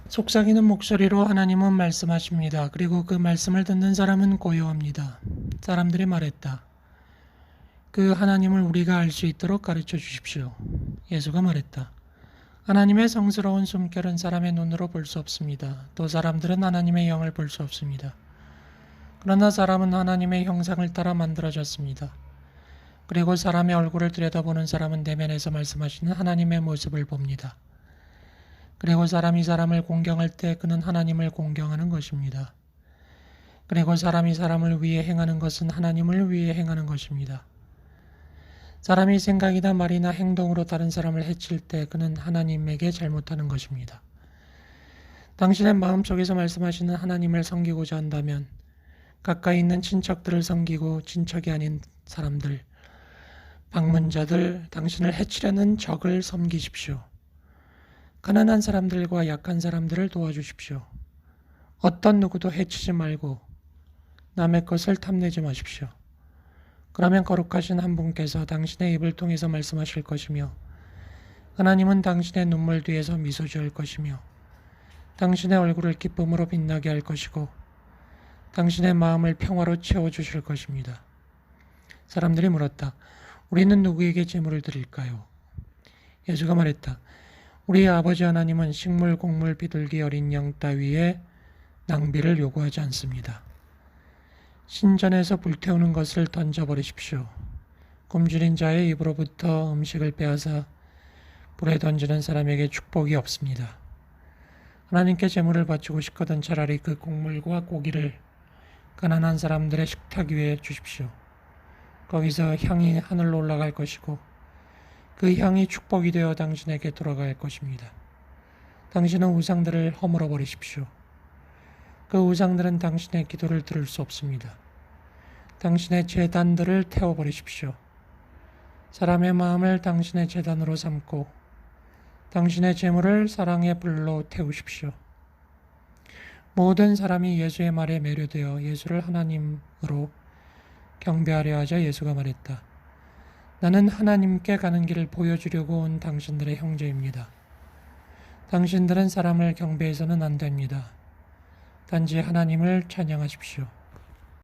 속삭이는 목소리로 하나님은 말씀하십니다. 그리고 그 말씀을 듣는 사람은 고요합니다. 사람들이 말했다. 그 하나님을 우리가 알 수 있도록 가르쳐 주십시오. 예수가 말했다. 하나님의 성스러운 숨결은 사람의 눈으로 볼 수 없습니다. 또 사람들은 하나님의 영을 볼 수 없습니다. 그러나 사람은 하나님의 형상을 따라 만들어졌습니다. 그리고 사람의 얼굴을 들여다보는 사람은 내면에서 말씀하시는 하나님의 모습을 봅니다. 그리고 사람이 사람을 공경할 때 그는 하나님을 공경하는 것입니다. 그리고 사람이 사람을 위해 행하는 것은 하나님을 위해 행하는 것입니다. 사람이 생각이나 말이나 행동으로 다른 사람을 해칠 때 그는 하나님에게 잘못하는 것입니다. 당신의 마음속에서 말씀하시는 하나님을 섬기고자 한다면 가까이 있는 친척들을 섬기고 친척이 아닌 사람들, 방문자들, 당신을 해치려는 적을 섬기십시오. 가난한 사람들과 약한 사람들을 도와주십시오. 어떤 누구도 해치지 말고 남의 것을 탐내지 마십시오. 그러면 거룩하신 한 분께서 당신의 입을 통해서 말씀하실 것이며 하나님은 당신의 눈물 뒤에서 미소 지을 것이며 당신의 얼굴을 기쁨으로 빛나게 할 것이고 당신의 마음을 평화로 채워주실 것입니다. 사람들이 물었다. 우리는 누구에게 제물을 드릴까요? 예수가 말했다. 우리 아버지 하나님은 식물, 곡물, 비둘기, 어린 양 따위에 낭비를 요구하지 않습니다. 신전에서 불태우는 것을 던져버리십시오. 굶주린 자의 입으로부터 음식을 빼앗아 불에 던지는 사람에게 축복이 없습니다. 하나님께 제물을 바치고 싶거든 차라리 그 곡물과 고기를 가난한 사람들의 식탁 위에 주십시오. 거기서 향이 하늘로 올라갈 것이고 그 향이 축복이 되어 당신에게 돌아갈 것입니다. 당신은 우상들을 허물어 버리십시오. 그 우상들은 당신의 기도를 들을 수 없습니다. 당신의 제단들을 태워버리십시오. 사람의 마음을 당신의 제단으로 삼고 당신의 재물을 사랑의 불로 태우십시오. 모든 사람이 예수의 말에 매료되어 예수를 하나님으로 경배하려 하자 예수가 말했다. 나는 하나님께 가는 길을 보여주려고 온 당신들의 형제입니다. 당신들은 사람을 경배해서는 안 됩니다. 단지 하나님을 찬양하십시오.